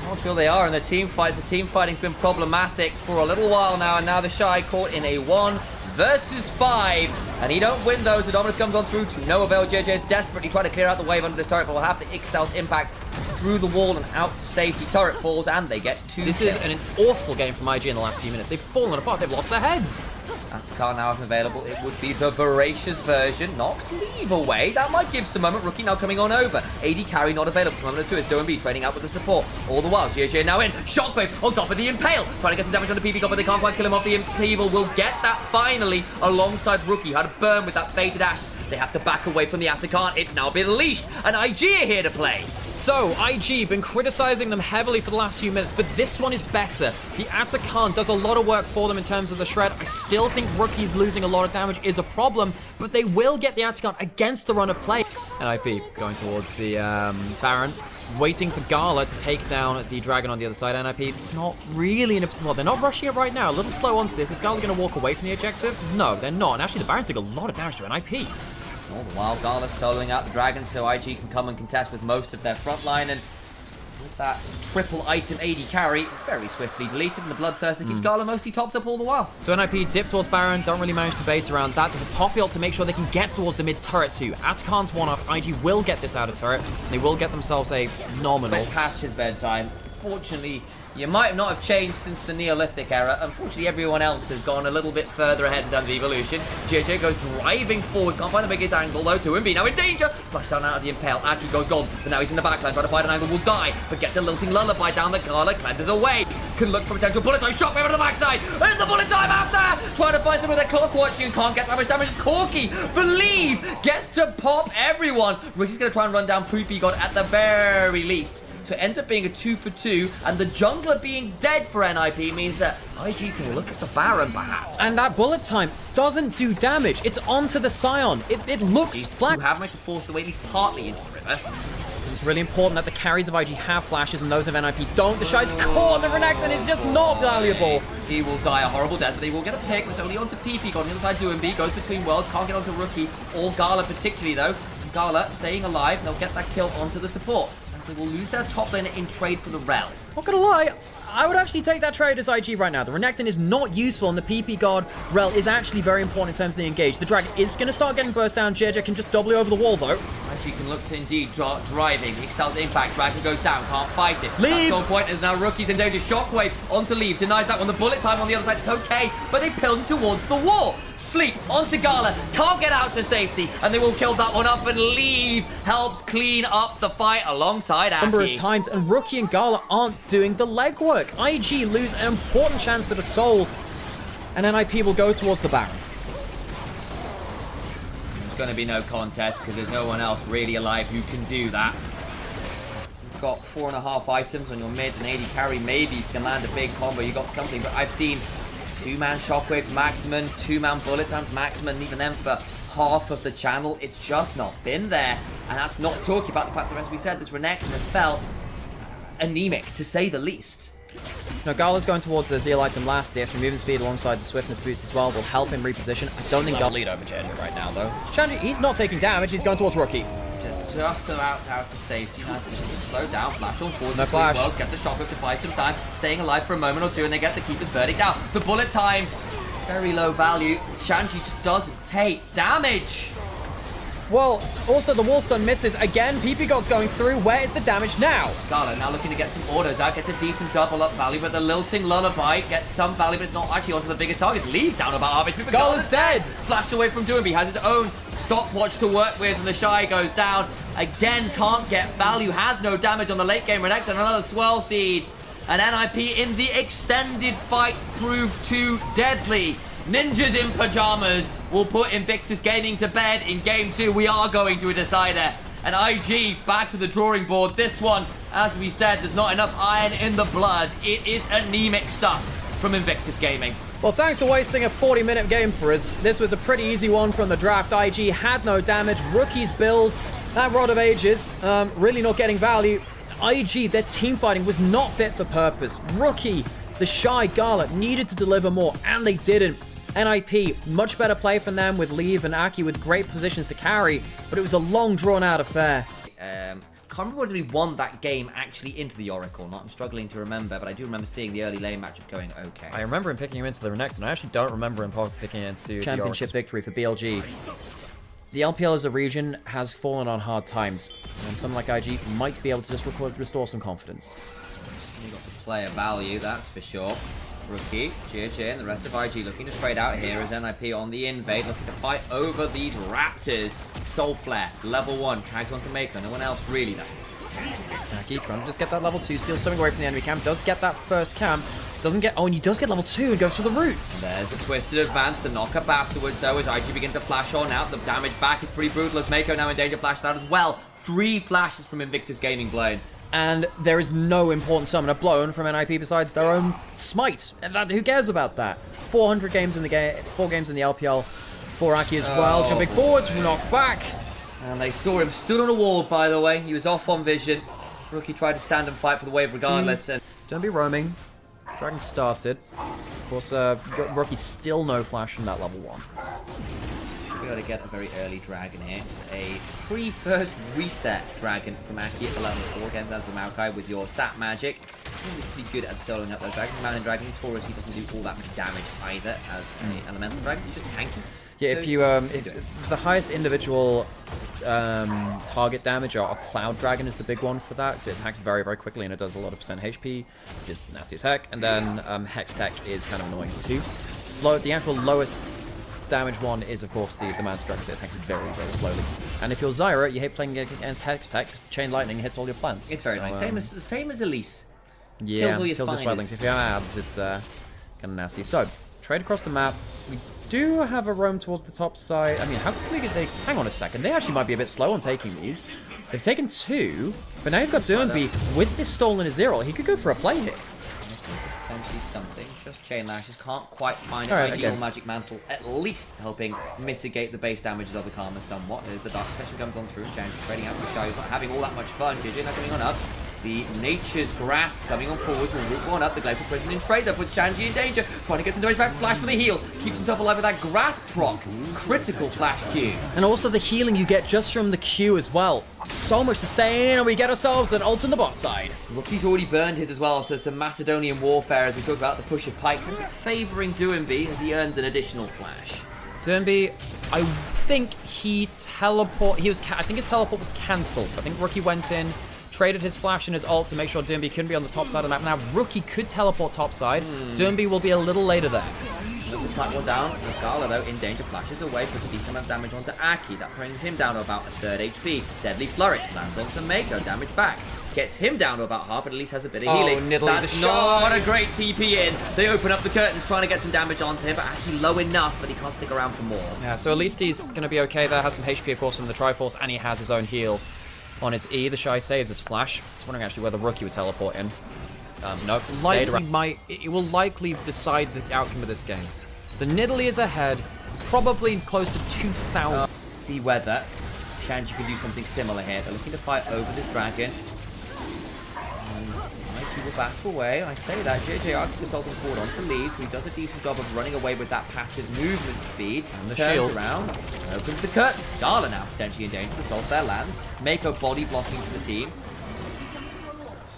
Not sure they are in the team fights. The team fighting's been problematic for a little while now, and now the Shy caught in a 1 versus 5. And he don't win those. The Dominus comes on through to no avail. JJ is desperately trying to clear out the wave under this turret, but will have the Ixtal's impact through the wall and out to safety. Turret falls, and they get 2 This kills. is an awful game from IG in the last few minutes. They've fallen apart. They've lost their heads. Atacant now available. It would be the voracious version. Knocks leave away. That might give some moment. Rookie now coming on over. AD carry not available. Moment 2 is Doan trading out with the support. All the while, GJ now in. Shockwave on top of the Impale. Trying to get some damage on the PP, but they can't quite kill him off. The Impale will get that finally alongside Rookie. Had a burn with that faded ash. They have to back away from the Atacant. It's now been leashed. And IG are here to play. So, IG, been criticizing them heavily for the last few minutes, but this one is better. The Atacant does a lot of work for them in terms of the shred. I still think Rookie's losing a lot of damage is a problem, but they will get the Atacant against the run of play. NIP going towards the Baron, waiting for Gala to take down the Dragon on the other side. NIP not really in a position. Well, they're not rushing it right now. A little slow onto this. Is Gala going to walk away from the objective? No, they're not. And actually, the Baron's doing a lot of damage to NIP. All the while, Gala soloing out the Dragon so IG can come and contest with most of their front line. And with that triple item AD carry, very swiftly deleted. And the Bloodthirster keeps Gala mostly topped up all the while. So NIP dip towards Baron, don't really manage to bait around that. There's a Poppy ult to make sure they can get towards the mid turret too. Atacant's one up. IG will get this out of turret. They will get themselves a nominal. It's past his bedtime. Fortunately, you might not have changed since the Neolithic era. Unfortunately, everyone else has gone a little bit further ahead in terms of evolution. JJ goes driving forward. Can't find the biggest angle, though. 2MB now in danger. Flash down out of the Impale. Aki goes gold. But now he's in the backline. Trying to find an angle. Will die. But gets a lilting lullaby down the Gala. Cleanses away. Can look for potential bullet time. Shockwave on the backside. And the bullet time after. Trying to find some of their clock watching. Can't get that much damage. It's Corky. Believe gets to pop everyone. Ricky's going to try and run down Poopy God at the very least. So it ends up being a 2 for 2, and the jungler being dead for NIP means that IG can look at the Baron perhaps. And that bullet time doesn't do damage. It's onto the Scion. It looks flat. You have managed to force the way at least partly into the river. It's really important that the carries of IG have flashes and those of NIP don't. The Shy's caught the Renekton is just not valuable. He will die a horrible death, but they will get a pick. It's only onto PP. On the other side, DoMB goes between worlds. Can't get onto Rookie or Gala particularly though. Gala staying alive. They'll get that kill onto the support. They will lose their top laner in trade for the Rel. Not gonna lie, I would actually take that trade as IG right now. The Renekton is not useful, and the PP guard Rel is actually very important in terms of the engage. The Dragon is going to start getting burst down. JJ can just double over the wall, though. IG can look to indeed driving. Ixtal's impact. Dragon goes down. Can't fight it. Leave! That's all point is now Rookie's in danger. Shockwave onto Leave. Denies that one. The bullet time on the other side. It's okay, but they pill him towards the wall. Sleep onto Gala. Can't get out to safety, and they will kill that one up, and Leave helps clean up the fight alongside Aki. Number of times, and Rookie and Gala aren't doing the legwork. IG lose an important chance to the soul, and NIP will go towards the Baron. There's going to be no contest because there's no one else really alive who can do that. You've got 4.5 items on your mid and AD carry. Maybe you can land a big combo. You got something, but I've seen 2-man shockwaves maximum, 2-man bullet times maximum, and even then for half of the channel, it's just not been there. And that's not talking about the fact that, as we said, this Renekton has felt anemic, to say the least. Now, Gala's going towards the Zeal item last. The extra movement speed alongside the swiftness boots as well will help him reposition. I don't think Gala lead over Chandra right now, though. Chandra, he's not taking damage. He's going towards Rookie. Just out to safety. Nice to slow down. Flash on forward. No flash. Worlds, gets a shockwave to buy some time. Staying alive for a moment or two, and they get the Keeper's Verdict out. The bullet time, very low value. Shanji just doesn't take damage. Well, also the wallstone misses. Again, PP God's going through. Where is the damage now? Gala now looking to get some autos out. Gets a decent double up value, but the lilting lullaby gets some value, but it's not actually onto the biggest target. Leave down about half HP, but Gala's dead. Flashed away from DoMB. Has his own stopwatch to work with, and the Shy goes down. Again, can't get value. Has no damage on the late game. Renekton, another swell seed. And NIP in the extended fight proved too deadly. Ninjas in pajamas will put Invictus Gaming to bed in game 2. We are going to a decider. And IG back to the drawing board. This one, As we said, there's not enough iron in the blood. It is anemic stuff from Invictus Gaming. Well, thanks for wasting a 40-minute game for us. This was a pretty easy one from the draft. IG had no damage. Rookie's build, that Rod of Ages, really not getting value. IG, their team fighting was not fit for purpose. Rookie, the shy Gala, needed to deliver more, and they didn't. NIP, much better play from them with Leave and Aki with great positions to carry, but it was a long, drawn-out affair. Can't remember whether we won that game actually into the Oracle or not. I'm struggling to remember, but I do remember seeing the early lane matchup going okay. I remember him picking him into the Renekton, and I actually don't remember him picking into Championship victory for BLG. The LPL as a region has fallen on hard times, and someone like IG might be able to just restore some confidence. You got the player value, that's for sure. Rookie, GJ, and the rest of IG looking to trade out here as NIP on the invade, looking to fight over these Raptors. Soul Flare, level 1, tags onto Mako, no one else really there. Aki trying to just get that level 2, steals something away from the enemy camp, does get that first camp, doesn't get, oh, and he does get level 2 and goes for the root. And there's the twisted advance, the knock up afterwards though as IG begin to flash on out. The damage back is pretty brutal as Mako now in danger, flashed out as well. 3 flashes from Invictus Gaming blown. And there is no important summoner blown from NIP besides their own smite. And who cares about that? 400 games in the game, 4 games in the LPL for Aki as well. Jumping forwards, knocked back. And they saw him stood on a wall, by the way. He was off on vision. Rookie tried to stand and fight for the wave regardless. And don't be roaming. Dragon started. Of course, Rookie still no flash from that level 1. We're going to get a very early dragon here. It's a pre-first reset dragon from Aki at 11-4 against the Maokai with your sap magic. He's pretty good at soloing up those dragons. Man and Dragon Taurus, he doesn't do all that much damage either as an elemental dragon. He's just tanky. Yeah, so if you if the highest individual target damage or Cloud Dragon is the big one for that, because it attacks very, very quickly and it does a lot of percent HP, which is nasty as heck. And then Hex Tech is kind of annoying too. The actual lowest damage one is, of course, the Mantis Dragon, so it attacks very, very slowly. And if you're Zyra, you hate playing against Hex Tech because the Chain Lightning hits all your plants. It's very nice. Same as Elise. Yeah, kills all your spiders. If you have ads, it's kind of nasty. So, trade across the map. We do have a roam towards the top side. I mean, how quickly did they... Hang on a second. They actually might be a bit slow on taking these. They've taken 2, but now you've got Durnby with this stolen Azirael. He could go for a play here. Potentially something. Just Chain Lashes. Can't quite find an ideal Magic Mantle. At least helping mitigate the base damages of the Karma somewhat. As the Dark Possession comes on through. Change trading out for Shy. He's not having all that much fun. JJ now coming on up. The Nature's Grasp coming on forward will root one up. The Glacial Prison in trade up with Shanji in danger. Trying to get some damage back. Flash for the heal. Keeps himself alive with that Grasp proc. Critical flash Q. And also the healing you get just from the Q as well. So much sustain, and we get ourselves an ult on the bot side. Rookie's already burned his as well, so some Macedonian warfare as we talk about the push of pikes. And favouring Duenby as he earns an additional flash. Durnby, I think I think his teleport was cancelled. I think Rookie went in, traded his flash and his ult to make sure Durnby couldn't be on the top side of the map. Now, Rookie could teleport top side. Durnby will be a little later there. The snipe one down. Gala, though, in danger, flashes away, puts a decent amount of damage onto Aki. That brings him down to about a 3rd HP. Deadly Flourish lands onto Mako, damage back. Gets him down to about half, but at least has a bit of healing. That's not a great TP in. They open up the curtains, trying to get some damage onto him, but actually low enough, but he can't stick around for more. Yeah, so at least he's going to be okay there. Has some HP, of course, from the Triforce, and he has his own heal on his E. The Shy saves his flash. I was wondering actually whether Rookie would teleport in. Nope. It will likely decide the outcome of this game. The Nidalee is ahead, probably close to 2,000. See whether Shanji can do something similar here. They're looking to fight over this dragon. Mikey will back away. I say that. JJ asks consultant forward on to leave, who does a decent job of running away with that passive movement speed. And the turns shield around, opens the curtain. Darla now potentially in danger to solve their lands. Mako body blocking for the team.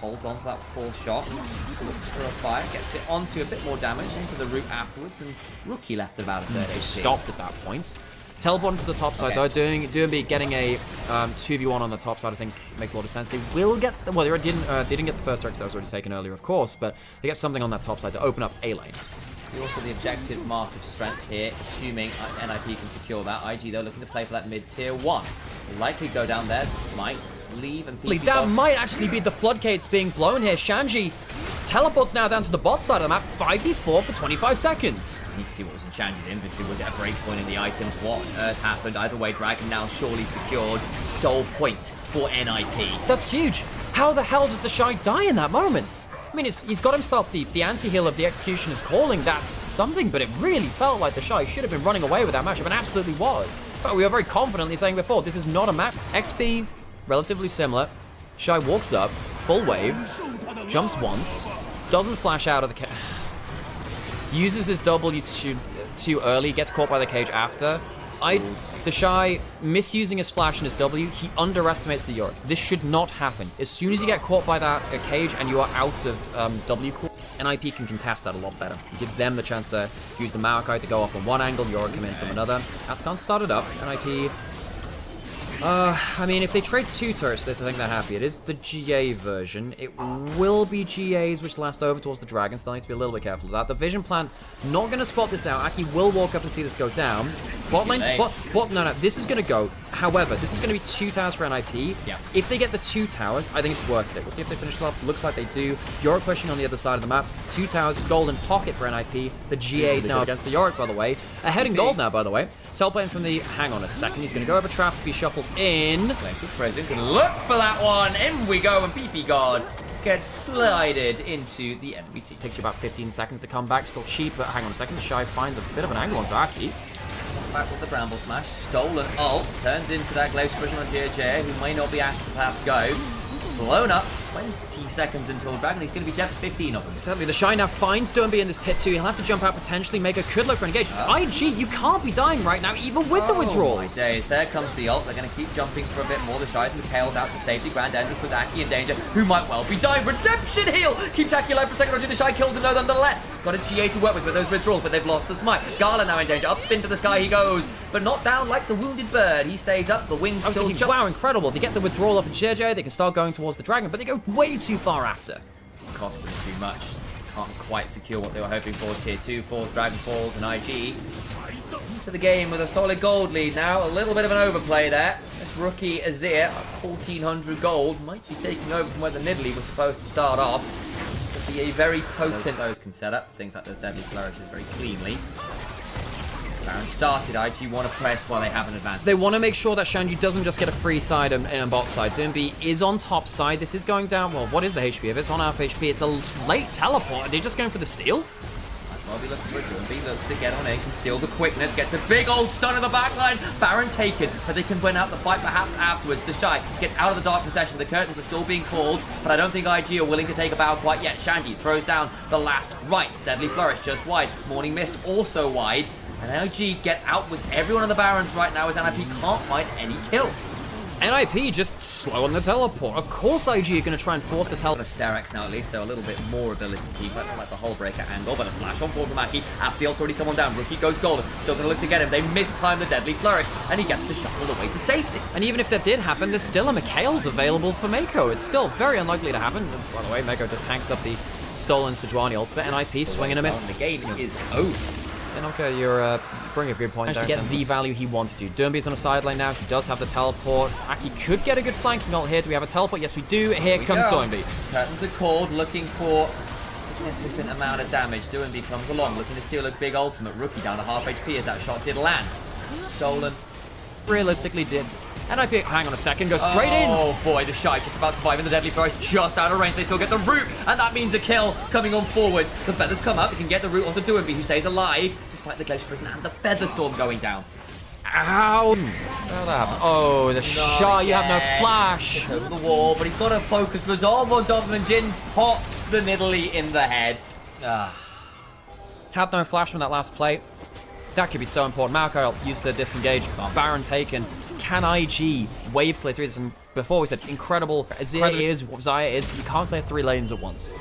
Holds on to that 4th shot. Looks for a fire. Gets it onto a bit more damage into the root afterwards. And Rookie left at about a 3rd HP. Stopped at that point. Teleport to the top side, though. Durnby getting a 2v1 on the top side, I think, makes a lot of sense. They will get... Well, they didn't get the first strike that was already taken earlier, of course, but they get something on that top side to open up a lane. Also the objective mark of strength here, assuming NIP can secure that. IG, though, looking to play for that mid-tier 1. Will likely go down there to smite, leave, and PP that might actually be the floodgates being blown here. Shanji teleports now down to the boss side of the map. 5v4 for 25 seconds. You need to see what was in Shanji's inventory. Was it a breakpoint in the items? What on earth happened? Either way, Dragon now surely secured. Soul point for NIP. That's huge. How the hell does the Shy die in that moment? I mean, he's got himself the anti-heal of the Executioner's Calling. That's something, but it really felt like the Shy should have been running away with that matchup, and absolutely was. But we were very confidently saying before, this is not a match. XP, relatively similar. Shy walks up, full wave, jumps once, doesn't flash out of the cage, uses his W too early, gets caught by the cage after. The Shy, misusing his flash and his W, he underestimates the Yorick. This should not happen. As soon as you get caught by that cage and you are out of W core, NIP can contest that a lot better. It gives them the chance to use the Maokai to go off on one angle, Yorick come in from another. Afghan started up, NIP. I mean, if they trade 2 turrets this, I think they're happy. It is the GA version. It will be GAs which last over towards the Dragons. They'll need to be a little bit careful of that. The Vision Plant, not going to spot this out. Aki will walk up and see this go down. Bot lane, no, this is going to go. However, this is going to be 2 towers for NIP. Yeah. If they get the 2 towers, I think it's worth it. We'll see if they finish it off. Looks like they do. Yorick pushing on the other side of the map. 2 towers, golden pocket for NIP. The GAs now against the Yorick, by the way. Ahead in gold now, by the way. Teleplating from the... Hang on a second. He's going to go over trap if he shuffles in. Present. Gonna look for that one. In we go, and PP God gets slided into the enemy team. Takes you about 15 seconds to come back. Still cheap, but hang on a second. The Shy finds a bit of an angle onto Aki. Back with the Bramble Smash. Stolen ult. Turns into that Glow Suppression on JJ, who may not be asked to pass go. Blown up. 20 seconds until Dragon. He's going to be dead for 15 of them. Certainly, the Shy now finds Doomby in this pit too. He'll have to jump out potentially. Mega could look for an engage. IG, you can't be dying right now, even with the withdrawals. My days. There comes the ult. They're going to keep jumping for a bit more. The Shy's Mikhail's out to safety. Grand Endless with Aki in danger, who might well be dying. Redemption heal! Keeps Aki alive for a second or two. The Shy kills him nonetheless. Got a GA to work with those withdrawals, but they've lost the smite. Gala now in danger. Up into the sky he goes, but not down like the wounded bird. He stays up. The wings still jump. Wow, incredible. They get the withdrawal off of JJ. They can start going towards the Dragon, but they go way too far after. Cost them too much. Can't quite secure what they were hoping for. Tier 2 for Dragon Falls and IG. Into the game with a solid gold lead now. A little bit of an overplay there. This rookie Azir, 1400 gold, might be taking over from where the Nidalee was supposed to start off. Could be a very potent... Those can set up things like those Deadly Flourishes very cleanly. Baron started. IG want to press while they have an advantage. They want to make sure that Shanju doesn't just get a free side and bot side. Doomby is on top side. This is going down. Well, what is the HP? If it's on half HP, it's a late teleport. Are they just going for the steal? Well, be looking for Doomby. Looks to get on in. Can steal the quickness. Gets a big old stun in the backline. Baron taken, but they can win out the fight perhaps afterwards. The Shy gets out of the dark possession. The curtains are still being called, but I don't think IG are willing to take a bow quite yet. Shanji throws down the last right. Deadly Flourish just wide. Morning Mist also wide. And IG get out with everyone on the Barons right now as NIP can't find any kills. NIP just slow on the teleport. Of course IG are going to try and force the teleport. Sterex now at least, so a little bit more ability to keep it. Not like the whole breaker angle, but a flash on forward from Aki. After the ult's already come on down, Rookie goes golden. Still going to look to get him. They mistime the Deadly Flourish, and he gets to shuffle away to safety. And even if that did happen, there's still a Mikhail's available for Mako. It's still very unlikely to happen. And by the way, Mako just tanks up the stolen Sejuani ultimate. NIP swinging a miss. The game is over. Okay, you're bring a good point there. To get the value he wanted to. Doomby's on a side lane now. He does have the teleport. Aki could get a good flanking ult here. Do we have a teleport? Yes, we do. Here comes Doomby. Curtains are called, looking for a significant amount of damage. Doomby comes along, looking to steal a big ultimate. Rookie down to half HP as that shot did land. Stolen. Realistically did. NIP, hang on a second, go straight in. Oh boy, the Shy just about to survive in the Deadly Forest, just out of range. They still get the root, and that means a kill coming on forwards. The feathers come up, they can get the root onto Doomby, who stays alive, despite the Glacier Prison and the Feather Storm going down. Ow! How that happened? Oh, the Shy, you have no flash. It's over the wall, but he's got to focus. Resolve on Donovan. Jin pops the Nidalee in the head. Had no flash from that last play. That could be so important. Malco used to disengage. Baron taken. Can IG wave clear through this? And before we said incredible. Azir is what Zaya is. You can't clear 3 lanes at once.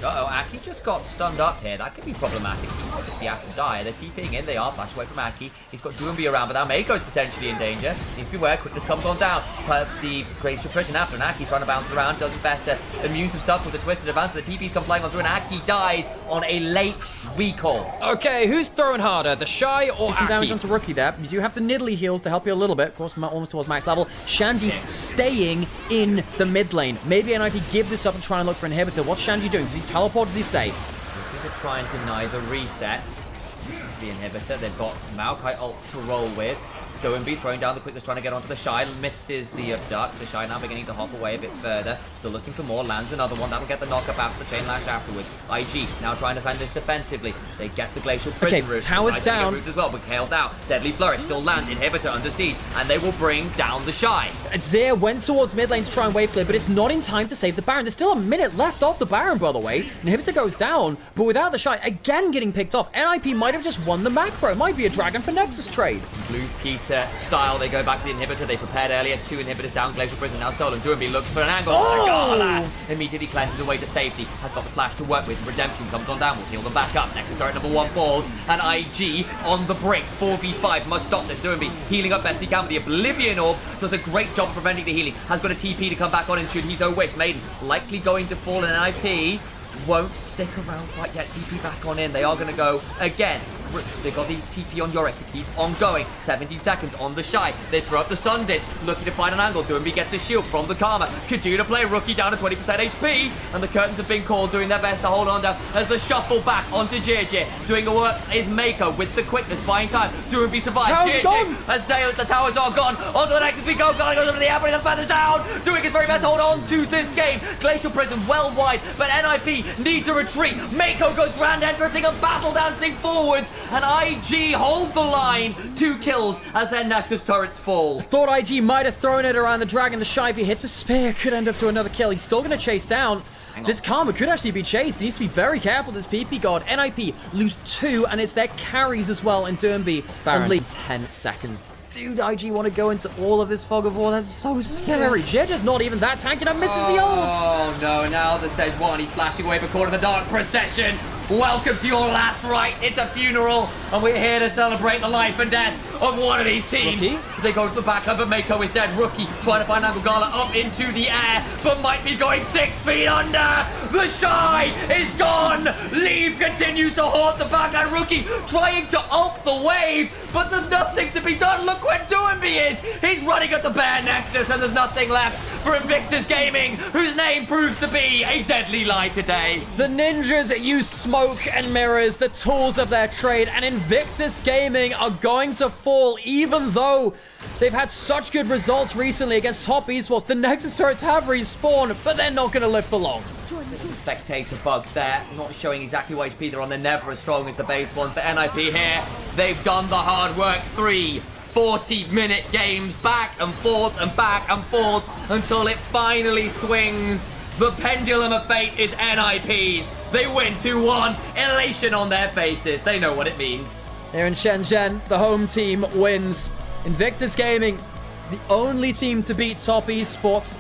Uh-oh, Aki just got stunned up here. That could be problematic. He might just be asked to die. They're TPing in. They are flash away from Aki. He's got Doomby around, but now Mako's potentially in danger. Needs to beware. Quickness comes on down. But the Glacier Prison after, and Aki's trying to bounce around. Does his best to immune some stuff with the twisted advance. The TP's come flying on through, and Aki dies on a late recall. Okay, who's throwing harder? The Shy or some damage onto Rookie there? You do have the Nidalee heals to help you a little bit. Of course, almost towards max level. Shanji staying in the mid lane. Maybe NIP give this up and try and look for an inhibitor. What's Shanji doing? Does he teleport? Does he stay? They're trying to deny the resets. The inhibitor. They've got Maokai ult to roll with. Doinby throwing down the quickness, trying to get onto the Shy. Misses the duck. The Shy now beginning to hop away a bit further. Still looking for more. Lands another one. That'll get the knock up after the chain lash afterwards. IG now trying to defend this defensively. They get the Glacial Prison route. Towers down. Route as well, but Kale's out. Deadly Flourish still lands. Inhibitor under siege. And they will bring down the Shy. Zir went towards mid lane to try and wave clear, but it's not in time to save the Baron. There's still a minute left off the Baron, by the way. Inhibitor goes down, but without the Shy, again getting picked off. NIP might have just won the macro. It might be a Dragon for Nexus trade. Blue Peter style. They go back to the Inhibitor. They prepared earlier. 2 Inhibitors down. Glacial Prison now stolen. Doinby looks for an angle. Gala immediately cleanses away to safety. Has got the flash to work with. Redemption comes on down. Will heal them back up. Nexus turret number 1 falls. And IG on the brink. 4v5. Must stop this. Doinby healing up best he can with the Oblivion Orb. Does a great job preventing the healing. Has got a TP to come back on and should he so wish. Maiden likely going to fall in an IP. Won't stick around quite yet. TP back on in. They are going to go again. They got the TP on Yorick to keep on going. 17 seconds on the Shy. They throw up the Sun Disc, looking to find an angle. Doinby gets a shield from the Karma. Continue to play. Rookie down to 20% HP. And the curtains have been called, doing their best to hold on down as the shuffle back onto JJ. Doing the work is Mako with the quickness, buying time. Doinby survives. Tower's gone. As the towers are gone. Onto the Nexus we go. Gotta go to the Apple. The feathers down. Doing his very best to hold on to this game. Glacial Prison well wide, but NIP need to retreat. Mako goes grand entrancing and battle dancing forwards. And IG hold the line. 2 kills as their Nexus turrets fall. Thought IG might have thrown it around the Dragon. The Shy, if he hits a spear, could end up to another kill. He's still going to chase down. This Karma could actually be chased. He needs to be very careful, this PP god. NIP lose 2, and it's their carries as well. And Doinby only 10 seconds. Dude, IG want to go into all of this fog of war. That's so scary. Jed not even that tanky and misses the ult. Oh no, now the Sejuani flashing away for Court of the Dark procession. Welcome to your last rite. It's a funeral, and we're here to celebrate the life and death of one of these teams. Rookie. They go to the backup, but Mako is dead. Rookie trying to find Gala up into the air, but might be going 6 feet under. The Shy is gone. Leave continues to haunt the backline. Rookie trying to ult the wave, but there's nothing to be done. Look where Doinby is. He's running at the bare Nexus, and there's nothing left for Invictus Gaming, whose name proves to be a deadly lie today. The ninjas use smoke and mirrors, the tools of their trade, and Invictus Gaming are going to fall, even though they've had such good results recently against top esports. The Nexus turrets have respawned, but they're not going to live for long. There's a spectator bug there, not showing exactly what HP they're on. They're never as strong as the base ones. But NIP here, they've done the hard work. 3 40-minute games, back and forth until it finally swings. The pendulum of fate is NIP's. They win 2-1. Elation on their faces. They know what it means. Here in Shenzhen, the home team wins. Invictus Gaming, the only team to beat top esports.